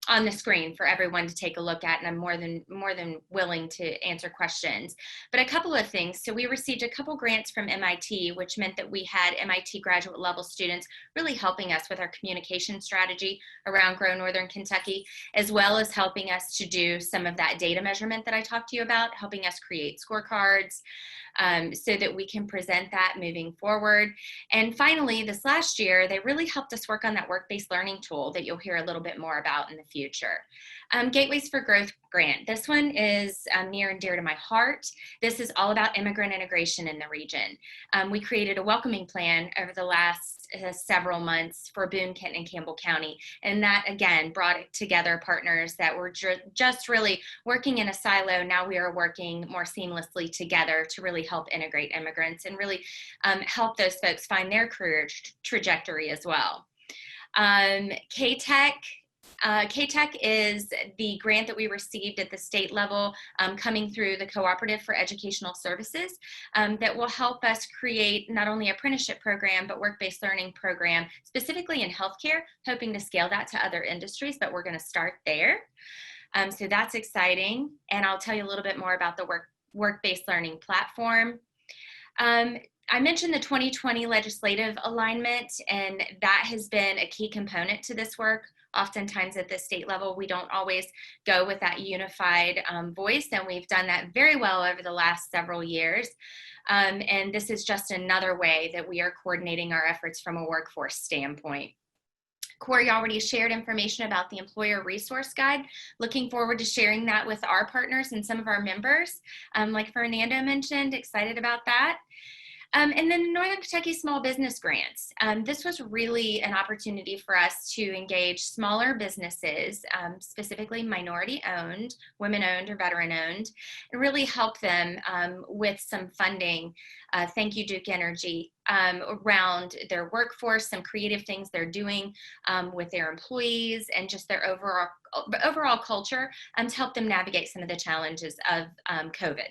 on the screen for everyone to take a look at, and I'm more than willing to answer questions. But a couple of things. So we received a couple grants from MIT, which meant that we had MIT graduate level students really helping us with our communication strategy around Grow Northern Kentucky, as well as helping us to do some of that data measurement that I talked to you about, helping us create scorecards, so that we can present that moving forward. And finally, this last year, they really helped us work on that work-based learning tool that you'll hear a little bit more about in the future. Gateways for Growth grant. This one is near and dear to my heart. This is all about immigrant integration in the region. We created a welcoming plan over the last several months for Boone, Kenton, and Campbell County. And that, again, brought together partners that were just really working in a silo. Now we are working more seamlessly together to really help integrate immigrants and really help those folks find their career trajectory as well. K-Tech. K-Tech is the grant that we received at the state level coming through the Cooperative for Educational Services that will help us create not only apprenticeship program, but work-based learning program, specifically in healthcare, hoping to scale that to other industries, but we're going to start there. So that's exciting. And I'll tell you a little bit more about the work-based learning platform. I mentioned the 2020 legislative alignment, and that has been a key component to this work. Oftentimes at the state level, we don't always go with that unified voice, and we've done that very well over the last several years. And this is just another way that we are coordinating our efforts from a workforce standpoint. Corey already shared information about the Employer Resource Guide. Looking forward to sharing that with our partners and some of our members. Like Fernando mentioned, excited about that. And then Northern Kentucky Small Business Grants. This was really an opportunity for us to engage smaller businesses, specifically minority-owned, women-owned, or veteran-owned, and really help them with some funding. Thank you, Duke Energy, around their workforce, some creative things they're doing with their employees, and just their overall culture to help them navigate some of the challenges of COVID.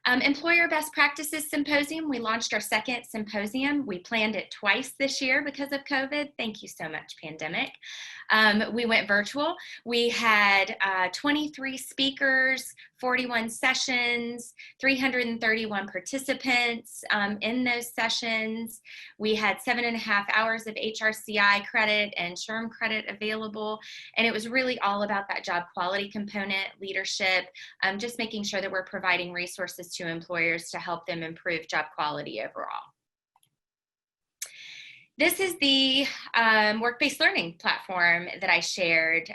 Employer Best Practices Symposium. We launched our second symposium. We planned it twice this year because of COVID. Thank you so much, pandemic. We went virtual. We had 23 speakers, 41 sessions, 331 participants in those sessions. We had 7.5 hours of HRCI credit and SHRM credit available. And it was really all about that job quality component, leadership, just making sure that we're providing resources to employers to help them improve job quality overall. This is the work-based learning platform that I shared,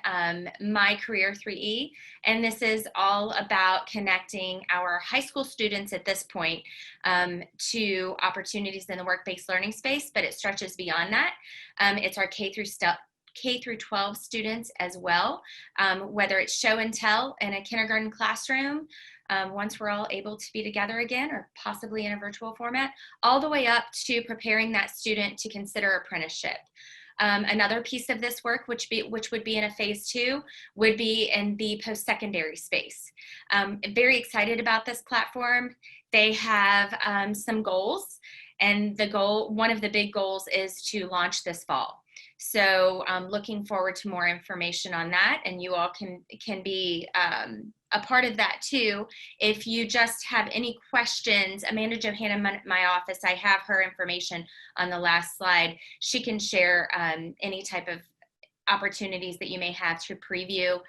My Career 3E, and this is all about connecting our high school students at this point to opportunities in the work-based learning space, but it stretches beyond that. It's our K through 12 students as well, whether it's show and tell in a kindergarten classroom, once we're all able to be together again, or possibly in a virtual format, all the way up to preparing that student to consider apprenticeship. Another piece of this work, which would be in a phase 2, would be in the post-secondary space. Very excited about this platform. They have some goals, and one of the big goals is to launch this fall. So looking forward to more information on that, and you all can be a part of that too. If you just have any questions, Amanda Johanna in my office, I have her information on the last slide. She can share any type of opportunities that you may have to preview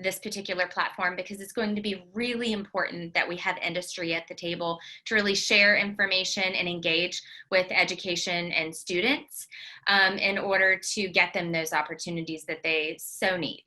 this particular platform, because it's going to be really important that we have industry at the table to really share information and engage with education and students in order to get them those opportunities that they so need.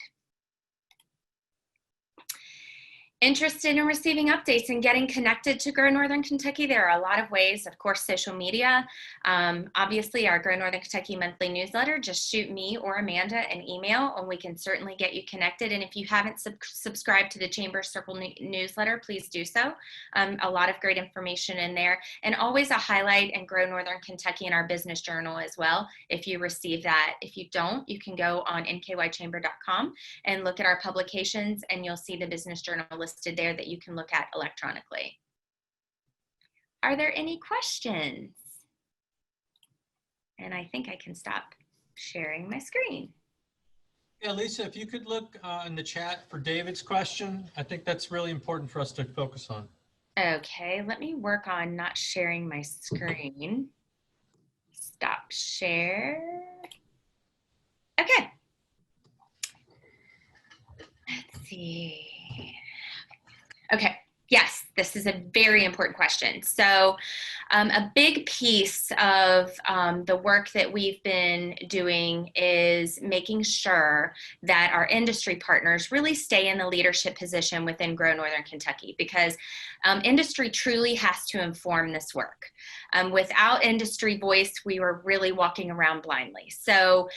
Interested in receiving updates and getting connected to Grow Northern Kentucky? There are a lot of ways, of course, social media. Obviously, our Grow Northern Kentucky monthly newsletter, just shoot me or Amanda an email and we can certainly get you connected. And if you haven't subscribed to the Chamber Circle newsletter, please do so. A lot of great information in there, and always a highlight in Grow Northern Kentucky in our business journal as well, if you receive that. If you don't, you can go on nkychamber.com and look at our publications, and you'll see the business journal listed there that you can look at electronically. Are there any questions? And I think I can stop sharing my screen. Yeah, Lisa, if you could look in the chat for David's question, I think that's really important for us to focus on. Okay, let me work on not sharing my screen. Stop share. Okay. Let's see. Okay, yes, this is a very important question. So a big piece of the work that we've been doing is making sure that our industry partners really stay in the leadership position within Grow Northern Kentucky, because industry truly has to inform this work. Without industry voice, we were really walking around blindly. So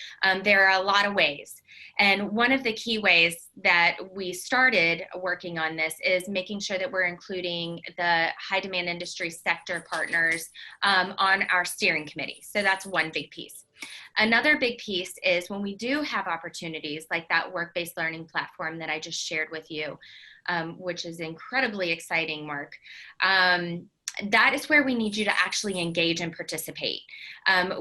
there are a lot of ways. And one of the key ways that we started working on this is making sure that we're including the high demand industry sector partners on our steering committee. So that's one big piece. Another big piece is when we do have opportunities like that work-based learning platform that I just shared with you, which is incredibly exciting, Mark. That is where we need you to actually engage and participate.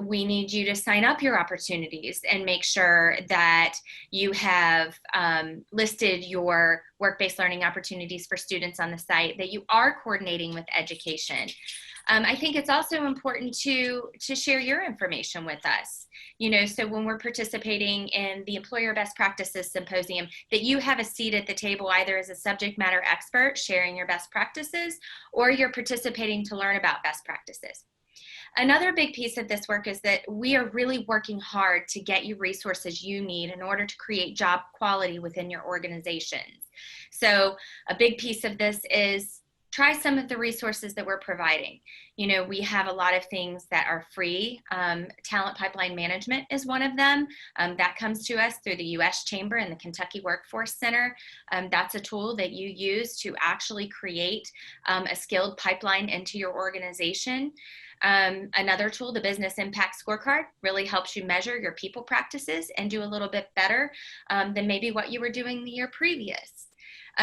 We need you to sign up your opportunities and make sure that you have listed your work-based learning opportunities for students on the site, that you are coordinating with education. I think it's also important to share your information with us. You know, so when we're participating in the Employer Best Practices Symposium, that you have a seat at the table either as a subject matter expert sharing your best practices, or you're participating to learn about best practices. Another big piece of this work is that we are really working hard to get you resources you need in order to create job quality within your organizations. So a big piece of this is try some of the resources that we're providing. You know, we have a lot of things that are free. Talent pipeline management is one of them. That comes to us through the U.S. Chamber and the Kentucky Workforce Center. That's a tool that you use to actually create a skilled pipeline into your organization. Another tool, the Business Impact Scorecard, really helps you measure your people practices and do a little bit better than maybe what you were doing the year previous.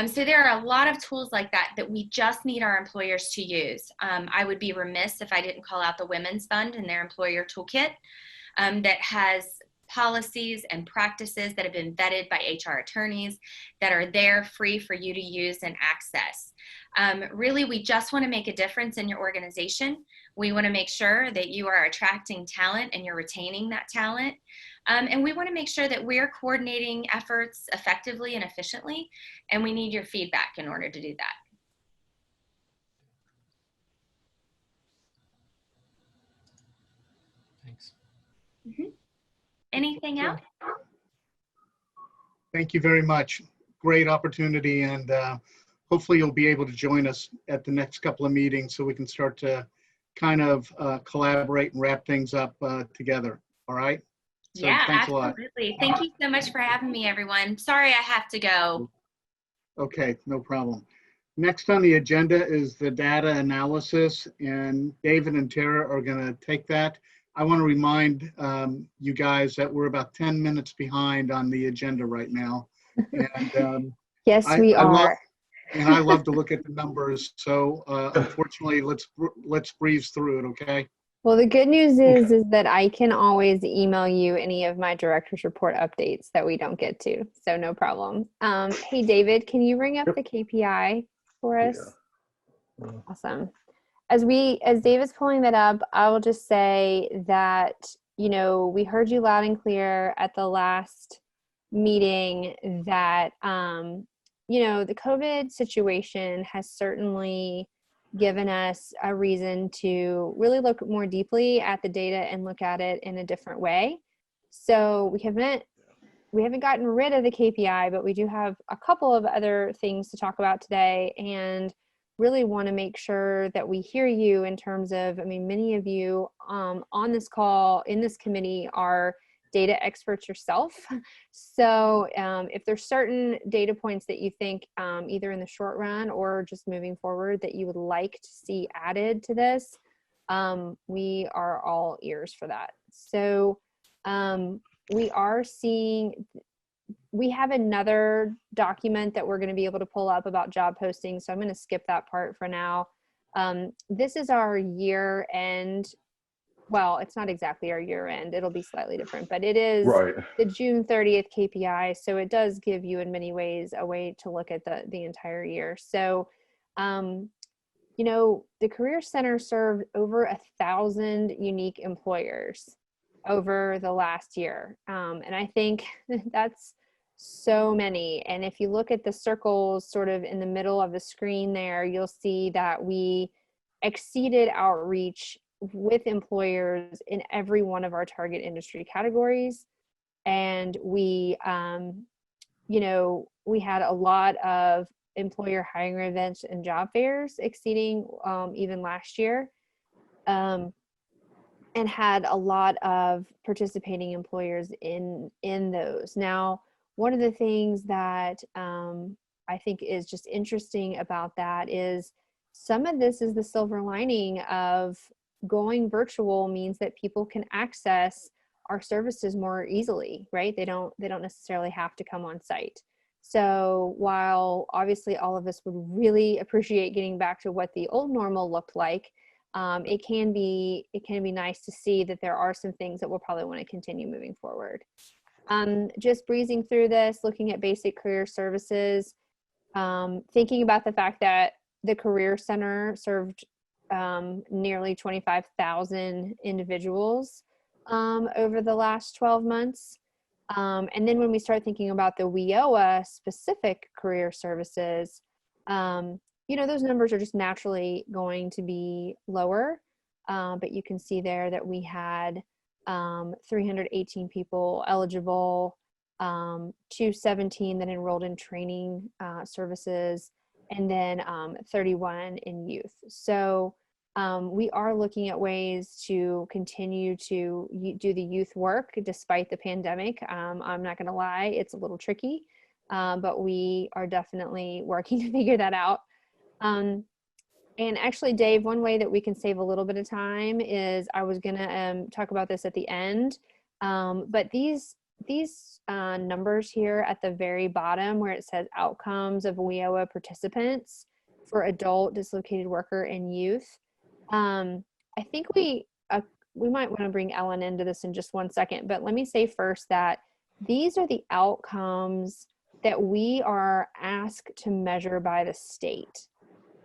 So there are a lot of tools like that that we just need our employers to use. I would be remiss if I didn't call out the Women's Fund and their employer toolkit that has policies and practices that have been vetted by HR attorneys that are there free for you to use and access. Really, we just want to make a difference in your organization. We want to make sure that you are attracting talent and you're retaining that talent. And we want to make sure that we're coordinating efforts effectively and efficiently, and we need your feedback in order to do that. Thanks. Anything else? Thank you very much. Great opportunity, and hopefully you'll be able to join us at the next couple of meetings so we can start to kind of collaborate and wrap things up together. All right? So Yeah, thanks a lot. absolutely. Thank you so much for having me, everyone. Sorry I have to go. Okay, no problem. Next on the agenda is the data analysis, and David and Tara are going to take that. I want to remind you guys that we're about 10 minutes behind on the agenda right now. And Yes, we are. I love to look at the numbers. So unfortunately, let's breeze through it, okay? Well, the good news is that I can always email you any of my director's report updates that we don't get to. So no problem. Hey, David, can you bring up the KPI for us? Yeah. Awesome. As David's pulling that up, I will just say that, we heard you loud and clear at the last meeting that, the COVID situation has certainly given us a reason to really look more deeply at the data and look at it in a different way. So we haven't gotten rid of the KPI, but we do have a couple of other things to talk about today, and really want to make sure that we hear you in terms of, many of you on this call in this committee are data experts yourself. So if there's certain data points that you think either in the short run or just moving forward that you would like to see added to this, we are all ears for that. So we have another document that we're going to be able to pull up about job postings. So I'm going to skip that part for now. This is our year end. Well, it's not exactly our year end. It'll be slightly different, but it is Right. the June 30th KPI. So it does give you in many ways a way to look at the entire year. So, the Career Center served over 1,000 unique employers over the last year. And I think that's so many. And if you look at the circles sort of in the middle of the screen there, you'll see that we exceeded outreach with employers in every one of our target industry categories. And we had a lot of employer hiring events and job fairs exceeding even last year. And had a lot of participating employers in those. Now, one of the things that I think is just interesting about that is some of this is the silver lining of going virtual means that people can access our services more easily, right? They don't necessarily have to come on site. So while obviously all of us would really appreciate getting back to what the old normal looked like, it can be nice to see that there are some things that we'll probably want to continue moving forward. Just breezing through this, looking at basic career services, thinking about the fact that the Career Center served nearly 25,000 individuals over the last 12 months. And then when we start thinking about the WIOA specific career services, those numbers are just naturally going to be lower. But you can see there that we had 318 people eligible, 217 that enrolled in training services, and then 31 in youth. So we are looking at ways to continue to do the youth work despite the pandemic. I'm not going to lie, it's a little tricky, but we are definitely working to figure that out. And actually, Dave, one way that we can save a little bit of time is I was going to talk about this at the end, but these numbers here at the very bottom where it says outcomes of WIOA participants for adult, dislocated worker, and youth. I think we might want to bring Ellen into this in just 1 second, but let me say first that these are the outcomes that we are asked to measure by the state.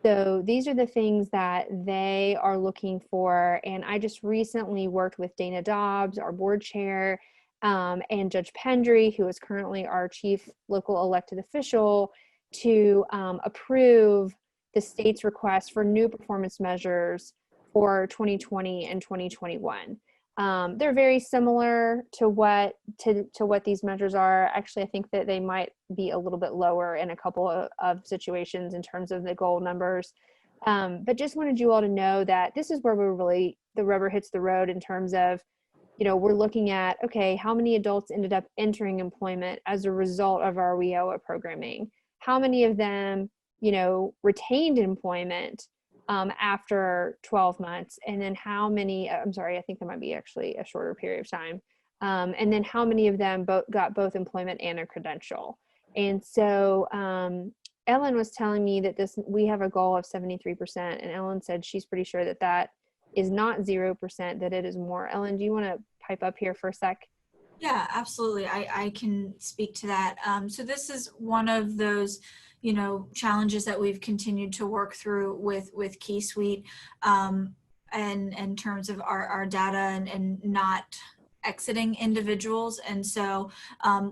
So these are the things that they are looking for. And I just recently worked with Dana Dobbs, our board chair, and Judge Pendry, who is currently our chief local elected official, to approve the state's request for new performance measures for 2020 and 2021. They're very similar to what these measures are. Actually, I think that they might be a little bit lower in a couple of situations in terms of the goal numbers. But just wanted you all to know that this is where the rubber hits the road in terms of, we're looking at, okay, how many adults ended up entering employment as a result of our WIOA programming? How many of them, retained employment after 12 months? And then how many, I think there might be actually a shorter period of time. And then how many of them got both employment and a credential? And so Ellen was telling me that we have a goal of 73%, and Ellen said she's pretty sure that is not 0%, that it is more. Ellen, do you want to pipe up here for a sec? Yeah, absolutely. I can speak to that. So this is one of those, challenges that we've continued to work through with Key Suite, and in terms of our data and not exiting individuals. And so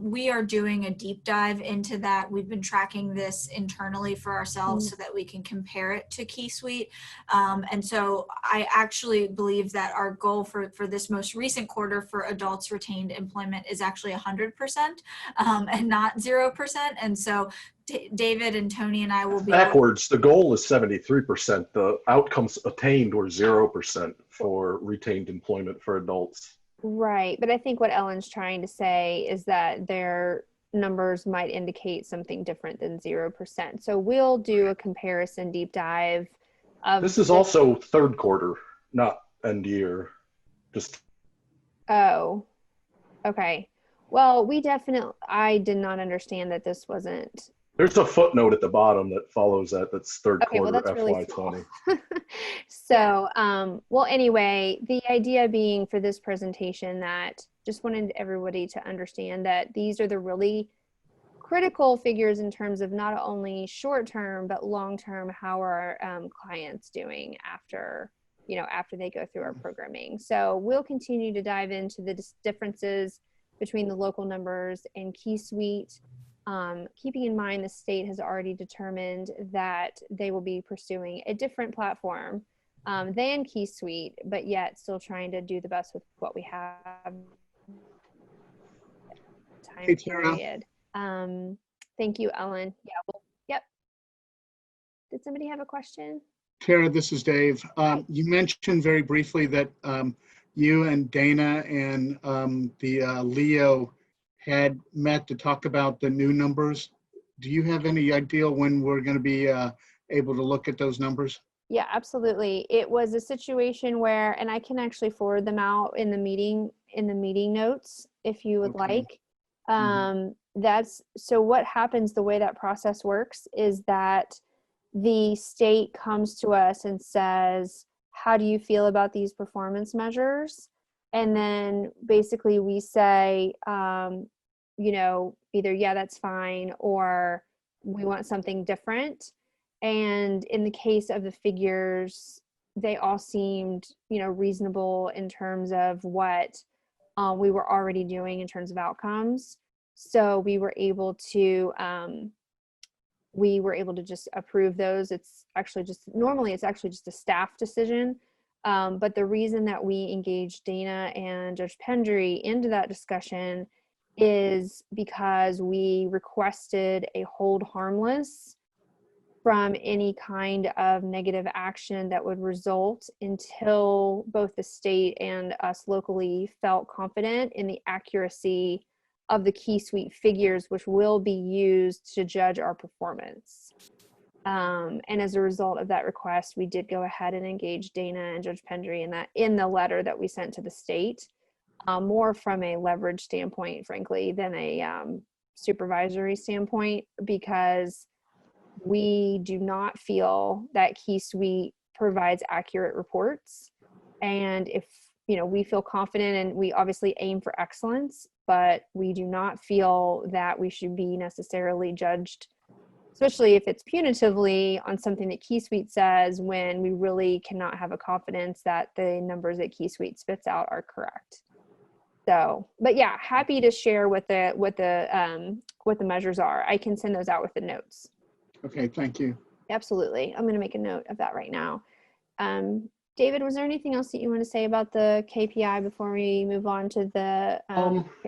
we are doing a deep dive into that. We've been tracking this internally for ourselves so that we can compare it to Key Suite. And so I actually believe that our goal for this most recent quarter for adults retained employment is actually 100% and not 0%. And so David and Tony and I will be backwards. The goal is 73%. The outcomes attained were 0% for retained employment for adults. Right. But I think what Ellen's trying to say is that their numbers might indicate something different than 0%. So we'll do a comparison deep dive. This is also third quarter, not end year. Oh, okay. Well, I did not understand that this wasn't. There's a footnote at the bottom that follows that's third quarter, well, that's FY20. really small. So, well, anyway, the idea being for this presentation that just wanted everybody to understand that these are the really critical figures in terms of not only short-term, but long-term, how are our clients doing after they go through our programming. So we'll continue to dive into the differences between the local numbers and Key Suite. Keeping in mind the state has already determined that they will be pursuing a different platform than Key Suite, but yet still trying to do the best with what we have. Time period. Thank you, Ellen. Yeah. Yep. Did somebody have a question? Tara, this is Dave. You mentioned very briefly that you and Dana and the Leo had met to talk about the new numbers. Do you have any idea when we're going to be able to look at those numbers? Yeah, absolutely. It was a situation where, and I can actually forward them out in the meeting notes if you would like. So what happens, the way that process works is that the state comes to us and says, how do you feel about these performance measures? And then basically we say, either, yeah, that's fine, or we want something different. And in the case of the figures, they all seemed, reasonable in terms of what we were already doing in terms of outcomes. So we were able to just approve those. It's actually just a staff decision. But the reason that we engaged Dana and Judge Pendry into that discussion is because we requested a hold harmless from any kind of negative action that would result until both the state and us locally felt confident in the accuracy of the Key Suite figures, which will be used to judge our performance. And as a result of that request, we did go ahead and engage Dana and Judge Pendry in the letter that we sent to the state. more from a leverage standpoint, frankly, than a supervisory standpoint, because we do not feel that Key Suite provides accurate reports. And if, we feel confident, and we obviously aim for excellence, but we do not feel that we should be necessarily judged, especially if it's punitively, on something that Key Suite says, when we really cannot have a confidence that the numbers that Key Suite spits out are correct. So, but yeah, happy to share what the measures are. I can send those out with the notes. Okay, thank you. Absolutely. I'm going to make a note of that right now. David, was there anything else that you want to say about the KPI before we move on to the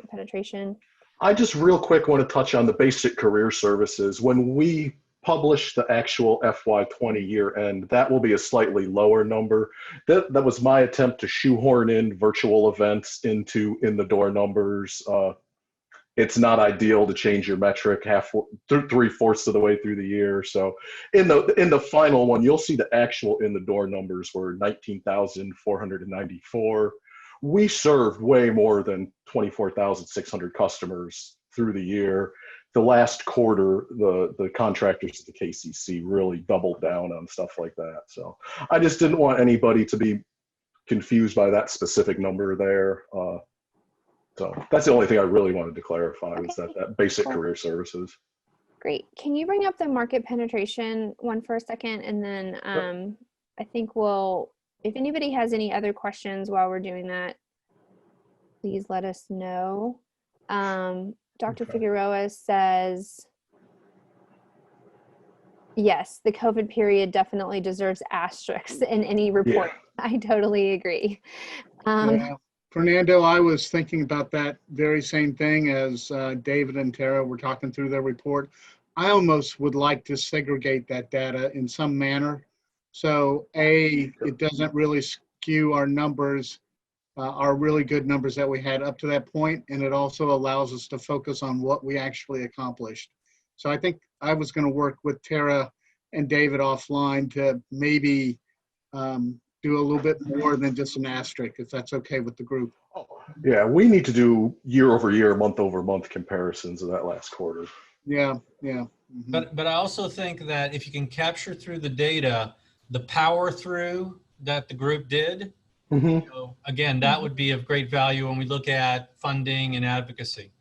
penetration? I just real quick want to touch on the basic career services. When we publish the actual FY20 year end, that will be a slightly lower number. That was my attempt to shoehorn in virtual events into in the door numbers. It's not ideal to change your metric 3/4 of the way through the year. So in the final one, you'll see the actual in the door numbers were 19,494. We served way more than 24,600 customers through the year. The last quarter, the contractors at the KCC really doubled down on stuff like that. So I just didn't want anybody to be confused by that specific number there. So that's the only thing I really wanted to clarify, was that basic career services. Great. Can you bring up the market penetration one for a second? And then I think if anybody has any other questions while we're doing that, please let us know. Dr. Figueroa says, yes, the COVID period definitely deserves asterisks in any report. Yeah. I totally agree. Yeah. Fernando, I was thinking about that very same thing as David and Tara were talking through their report. I almost would like to segregate that data in some manner. So it doesn't really skew our numbers, our really good numbers that we had up to that point. And it also allows us to focus on what we actually accomplished. So I think I was going to work with Tara and David offline to maybe do a little bit more than just an asterisk, if that's okay with the group. Yeah, we need to do year-over-year, month-over-month comparisons of that last quarter. Yeah. Mm-hmm. But I also think that if you can capture through the data, the power through that the group did, again, that would be of great value when we look at funding and advocacy.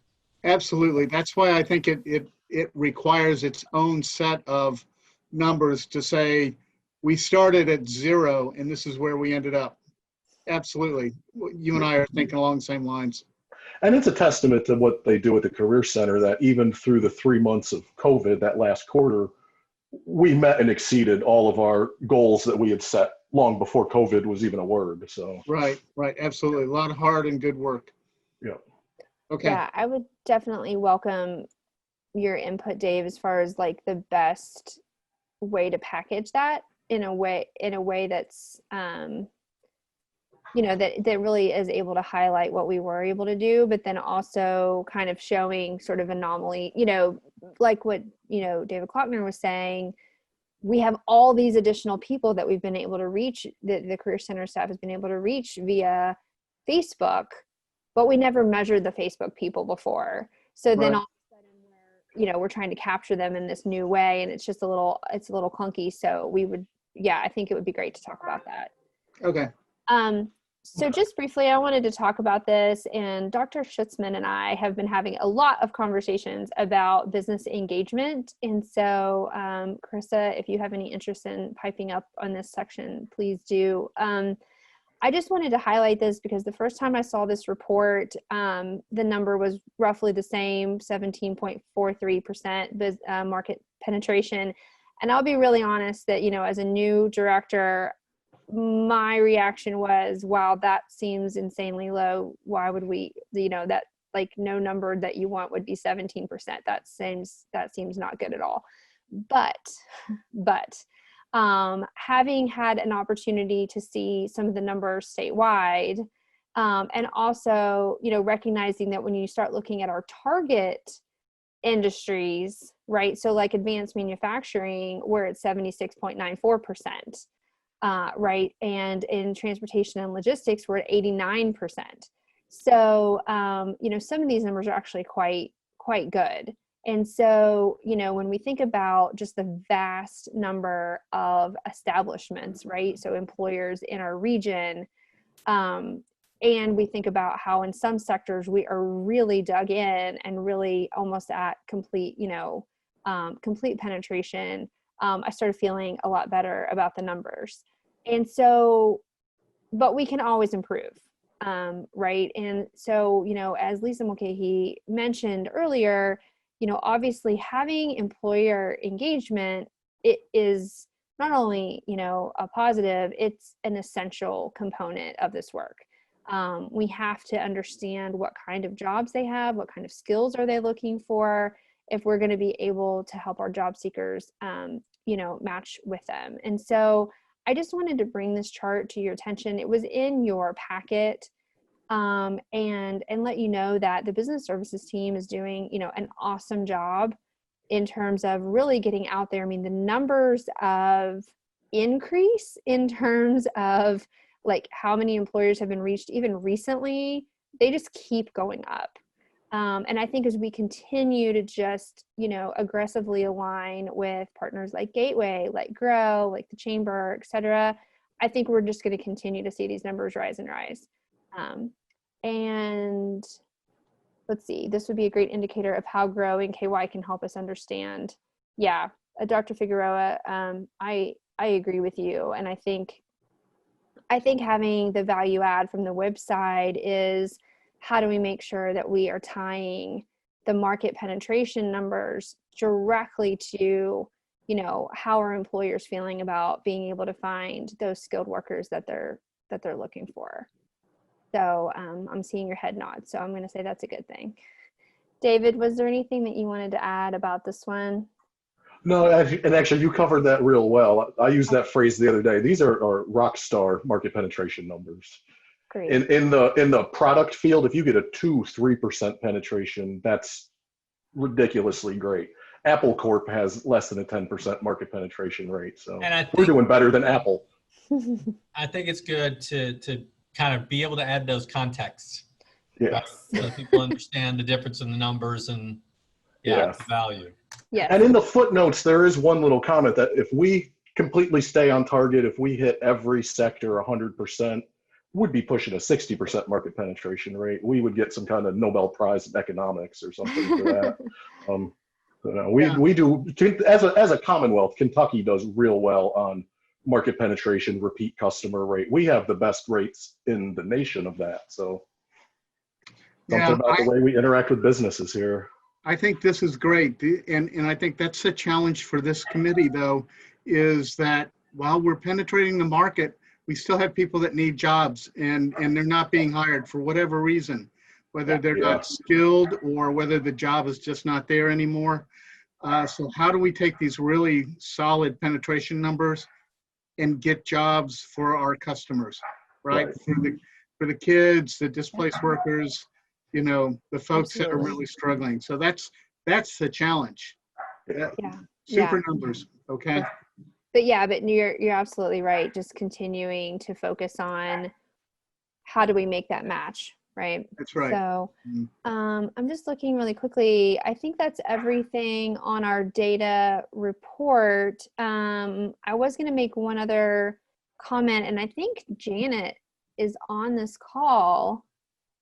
Absolutely. That's why I think it requires its own set of numbers to say, we started at 0 and this is where we ended up. Absolutely. You and I are thinking along the same lines. And it's a testament to what they do at the Career Center, that even through the 3 months of COVID, that last quarter, we met and exceeded all of our goals that we had set long before COVID was even a word. So Right. Absolutely. A lot of hard and good work. Yeah. Okay. Yeah, I would definitely welcome your input, Dave, as far as like the best way to package that in a way that's that really is able to highlight what we were able to do, but then also kind of showing sort of anomaly, like what David Klockner was saying. We have all these additional people that we've been able to reach, the Career Center staff has been able to reach via Facebook, but we never measured the Facebook people before. So then all of a sudden we're trying to capture them in this new way, and it's a little clunky. So I think it would be great to talk about that. Okay. So just briefly, I wanted to talk about this, and Dr. Schutzman and I have been having a lot of conversations about business engagement. And so, Carissa, if you have any interest in piping up on this section, please do. I just wanted to highlight this because the first time I saw this report, the number was roughly the same, 17.43% market penetration. And I'll be really honest that, as a new director, my reaction was, wow, that seems insanely low. Why would we, that like no number that you want would be 17%. That seems not good at all. But having had an opportunity to see some of the numbers statewide, and also, recognizing that when you start looking at our target industries, right? So like advanced manufacturing, we're at 76.94%, right? And in transportation and logistics, we're at 89%. So, some of these numbers are actually quite good. And so, when we think about just the vast number of establishments, right? So employers in our region, and we think about how in some sectors we are really dug in and really almost at complete penetration, I started feeling a lot better about the numbers. And so, but we can always improve, right? And so, as Lisa Mulcahy mentioned earlier, obviously having employer engagement, it is not only, a positive, it's an essential component of this work. We have to understand what kind of jobs they have, what kind of skills are they looking for, if we're going to be able to help our job seekers, match with them. And so I just wanted to bring this chart to your attention. It was in your packet, and let you know that the business services team is doing, an awesome job in terms of really getting out there. I mean, the numbers of increase in terms of like how many employers have been reached even recently, they just keep going up. And I think as we continue to just, aggressively align with partners like Gateway, like Grow, like the Chamber, et cetera, I think we're just going to continue to see these numbers rise and rise. And let's see, this would be a great indicator of how Grow and KY can help us understand. Yeah, Dr. Figueroa, I agree with you. And I think having the value add from the website is, how do we make sure that we are tying the market penetration numbers directly to, how are employers feeling about being able to find those skilled workers that they're looking for. So I'm seeing your head nod, so I'm going to say that's a good thing. David, was there anything that you wanted to add about this one? No, and actually you covered that real well. I used that phrase the other day. These are rock star market penetration numbers. Great. In the product field, if you get a 2-3% penetration, that's ridiculously great. Apple Corp has less than a 10% market penetration rate, so we're doing better than Apple. I think it's good to kind of be able to add those contexts. Yeah. Right? So people understand the difference in the numbers and the value. Yes. And in the footnotes, there is one little comment that if we completely stay on target, if we hit every sector 100%, would be pushing a 60% market penetration rate. We would get some kind of Nobel Prize in economics or something for that. We do, as a Commonwealth, Kentucky does real well on market penetration, repeat customer rate. We have the best rates in the nation of that. So something about the way we interact with businesses here. I think this is great. And I think that's a challenge for this committee, though, is that while we're penetrating the market, we still have people that need jobs and they're not being hired for whatever reason, whether they're not skilled or whether the job is just not there anymore. So how do we take these really solid penetration numbers and get jobs for our customers, right? For the kids, the displaced workers, the folks that are really struggling. So that's the challenge. Super numbers, okay? But you're absolutely right. Just continuing to focus on how do we make that match, right? That's right. So I'm just looking really quickly. I think that's everything on our data report. I was going to make one other comment, and I think Janet is on this call.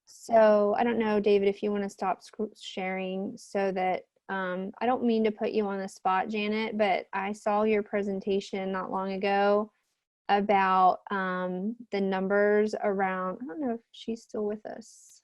So I don't know, David, if you want to stop sharing so that I don't mean to put you on the spot, Janet, but I saw your presentation not long ago about the numbers around, I don't know if she's still with us.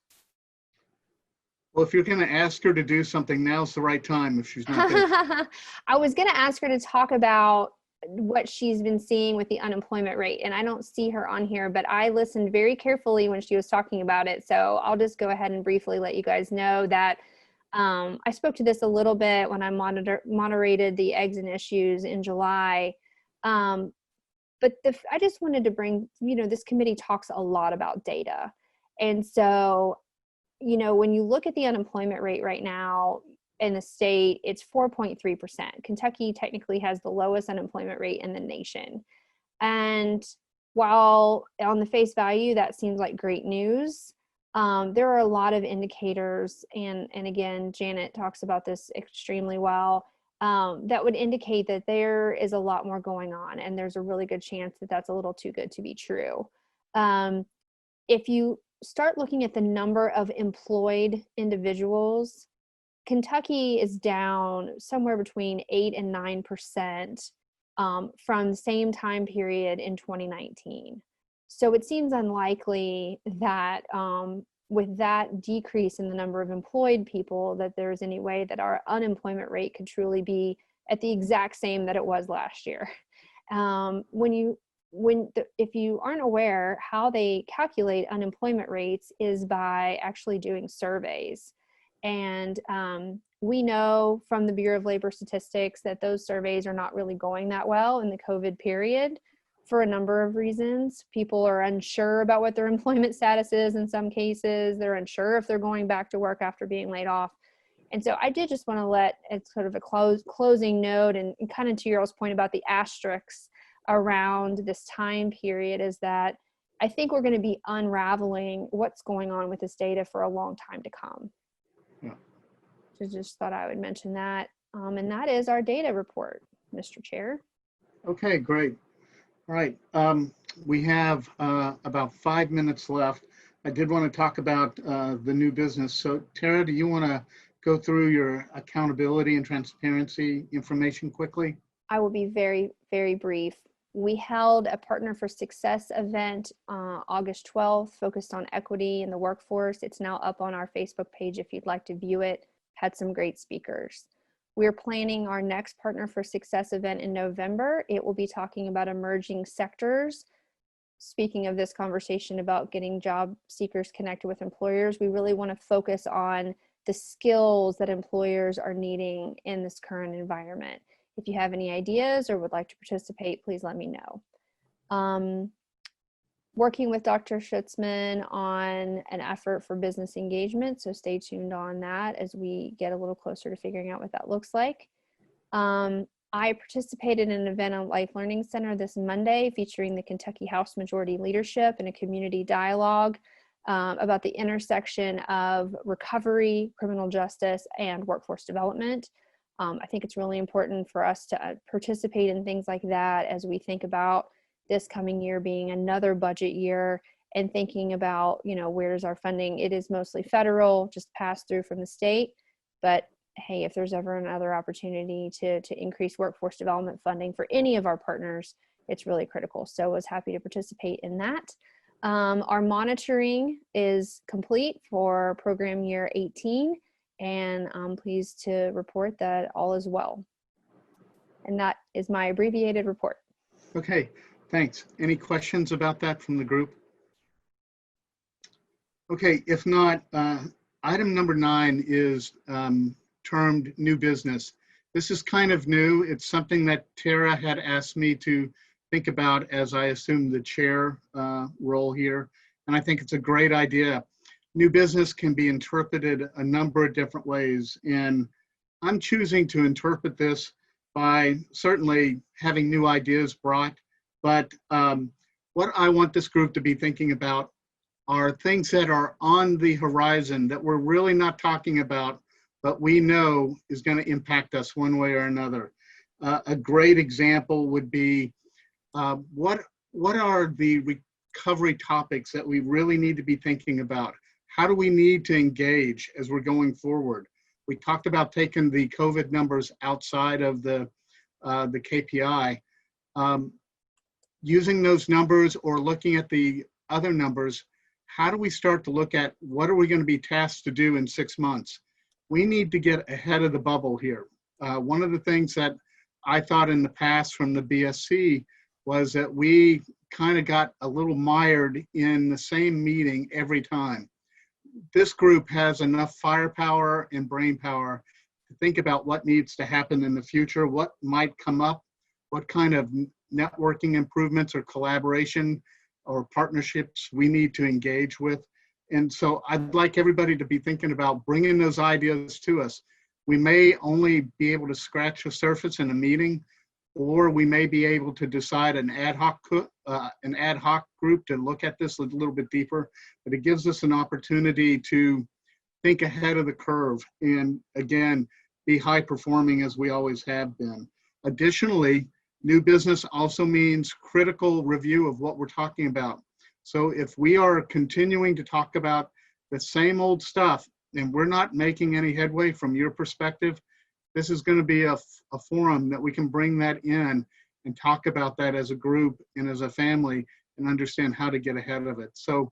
Well, if you're going to ask her to do something, now's the right time if she's not there. I was going to ask her to talk about what she's been seeing with the unemployment rate, and I don't see her on here, but I listened very carefully when she was talking about it. So I'll just go ahead and briefly let you guys know that I spoke to this a little bit when I moderated the eggs and issues in July. But I just wanted to bring, this committee talks a lot about data. And so, when you look at the unemployment rate right now in the state, it's 4.3%. Kentucky technically has the lowest unemployment rate in the nation. And while on the face value, that seems like great news, There are a lot of indicators, and again, Janet talks about this extremely well, that would indicate that there is a lot more going on, and there's a really good chance that that's a little too good to be true. If you start looking at the number of employed individuals, Kentucky is down somewhere between 8 and 9% from the same time period in 2019. So it seems unlikely that with that decrease in the number of employed people, that there's any way that our unemployment rate could truly be at the exact same that it was last year. If you aren't aware, how they calculate unemployment rates is by actually doing surveys. And we know from the Bureau of Labor Statistics that those surveys are not really going that well in the COVID period for a number of reasons. People are unsure about what their employment status is in some cases. They're unsure if they're going back to work after being laid off. And so I did just want to let it sort of a closing note, and kind of to your point about the asterisks around this time period, is that I think we're going to be unraveling what's going on with this data for a long time to come. Yeah. So just thought I would mention that. And that is our data report, Mr. Chair. Okay, great. All right, we have about 5 minutes left. I did want to talk about the new business. So Tara, do you want to go through your accountability and transparency information quickly? I will be very, very brief. We held a Partner for Success event August 12th, focused on equity in the workforce. It's now up on our Facebook page if you'd like to view it. Had some great speakers. We're planning our next Partner for Success event in November. It will be talking about emerging sectors. Speaking of this conversation about getting job seekers connected with employers, we really want to focus on the skills that employers are needing in this current environment. If you have any ideas or would like to participate, please let me know. Working with Dr. Schutzman on an effort for business engagement, so stay tuned on that as we get a little closer to figuring out what that looks like. I participated in an event on Life Learning Center this Monday featuring the Kentucky House Majority Leadership and a community dialogue about the intersection of recovery, criminal justice, and workforce development. I think it's really important for us to participate in things like that as we think about this coming year being another budget year, and thinking about, where's our funding? It is mostly federal, just passed through from the state. But hey, if there's ever another opportunity to increase workforce development funding for any of our partners, it's really critical. So I was happy to participate in that. Our monitoring is complete for program year 18, and I'm pleased to report that all is well. And that is my abbreviated report. Okay, thanks. Any questions about that from the group? Okay, if not, item number 9 is termed new business. This is kind of new. It's something that Tara had asked me to think about as I assumed the chair role here. And I think it's a great idea. New business can be interpreted a number of different ways. And I'm choosing to interpret this by certainly having new ideas brought. But what I want this group to be thinking about are things that are on the horizon that we're really not talking about, but we know is going to impact us one way or another. A great example would be what are the recovery topics that we really need to be thinking about? How do we need to engage as we're going forward? We talked about taking the COVID numbers outside of the KPI. Using those numbers or looking at the other numbers, how do we start to look at what are we going to be tasked to do in 6 months? We need to get ahead of the bubble here. One of the things that I thought in the past from the BSC was that we kind of got a little mired in the same meeting every time. This group has enough firepower and brain power to think about what needs to happen in the future, what might come up, what kind of networking improvements or collaboration or partnerships we need to engage with. And so I'd like everybody to be thinking about bringing those ideas to us. We may only be able to scratch the surface in a meeting, or we may be able to decide an ad hoc group to look at this a little bit deeper. But it gives us an opportunity to think ahead of the curve and, again, be high performing as we always have been. Additionally, new business also means critical review of what we're talking about. So if we are continuing to talk about the same old stuff and we're not making any headway from your perspective, this is going to be a forum that we can bring that in and talk about that as a group and as a family and understand how to get ahead of it. So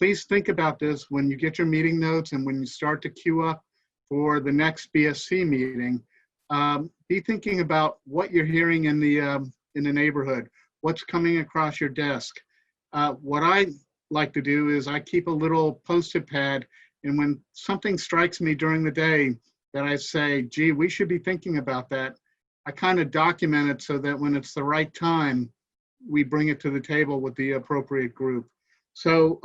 please think about this when you get your meeting notes and when you start to queue up for the next BSC meeting. Be thinking about what you're hearing in the neighborhood, what's coming across your desk. What I like to do is I keep a little Post-it pad, and when something strikes me during the day that I say, gee, we should be thinking about that, I kind of document it so that when it's the right time, we bring it to the table with the appropriate group. So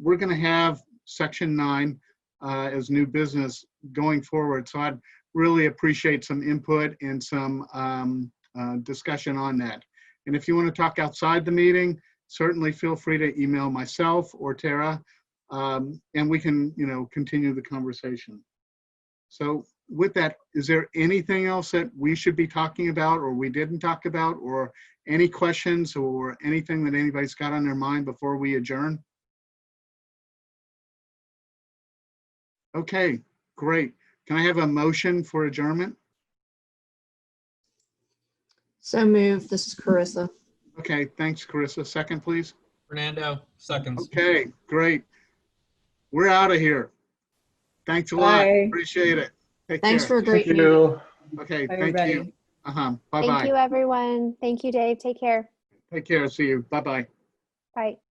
we're going to have section 9 as new business going forward. So I'd really appreciate some input and some discussion on that. And if you want to talk outside the meeting, certainly feel free to email myself or Tara, and we can, continue the conversation. So with that, is there anything else that we should be talking about or we didn't talk about, or any questions or anything that anybody's got on their mind before we adjourn? Okay, great. Can I have a motion for adjournment? So moved. This is Carissa. Okay, thanks, Carissa. Second, please. Fernando, seconds. Okay, great. We're out of here. Thanks a lot. Bye. Appreciate it. Take Thanks care. for a great Thank meeting. you. Okay, Bye, thank you. everybody. Thank Bye-bye. you, everyone. Thank you, Dave. Take care. Take care. See you. Bye-bye. Bye.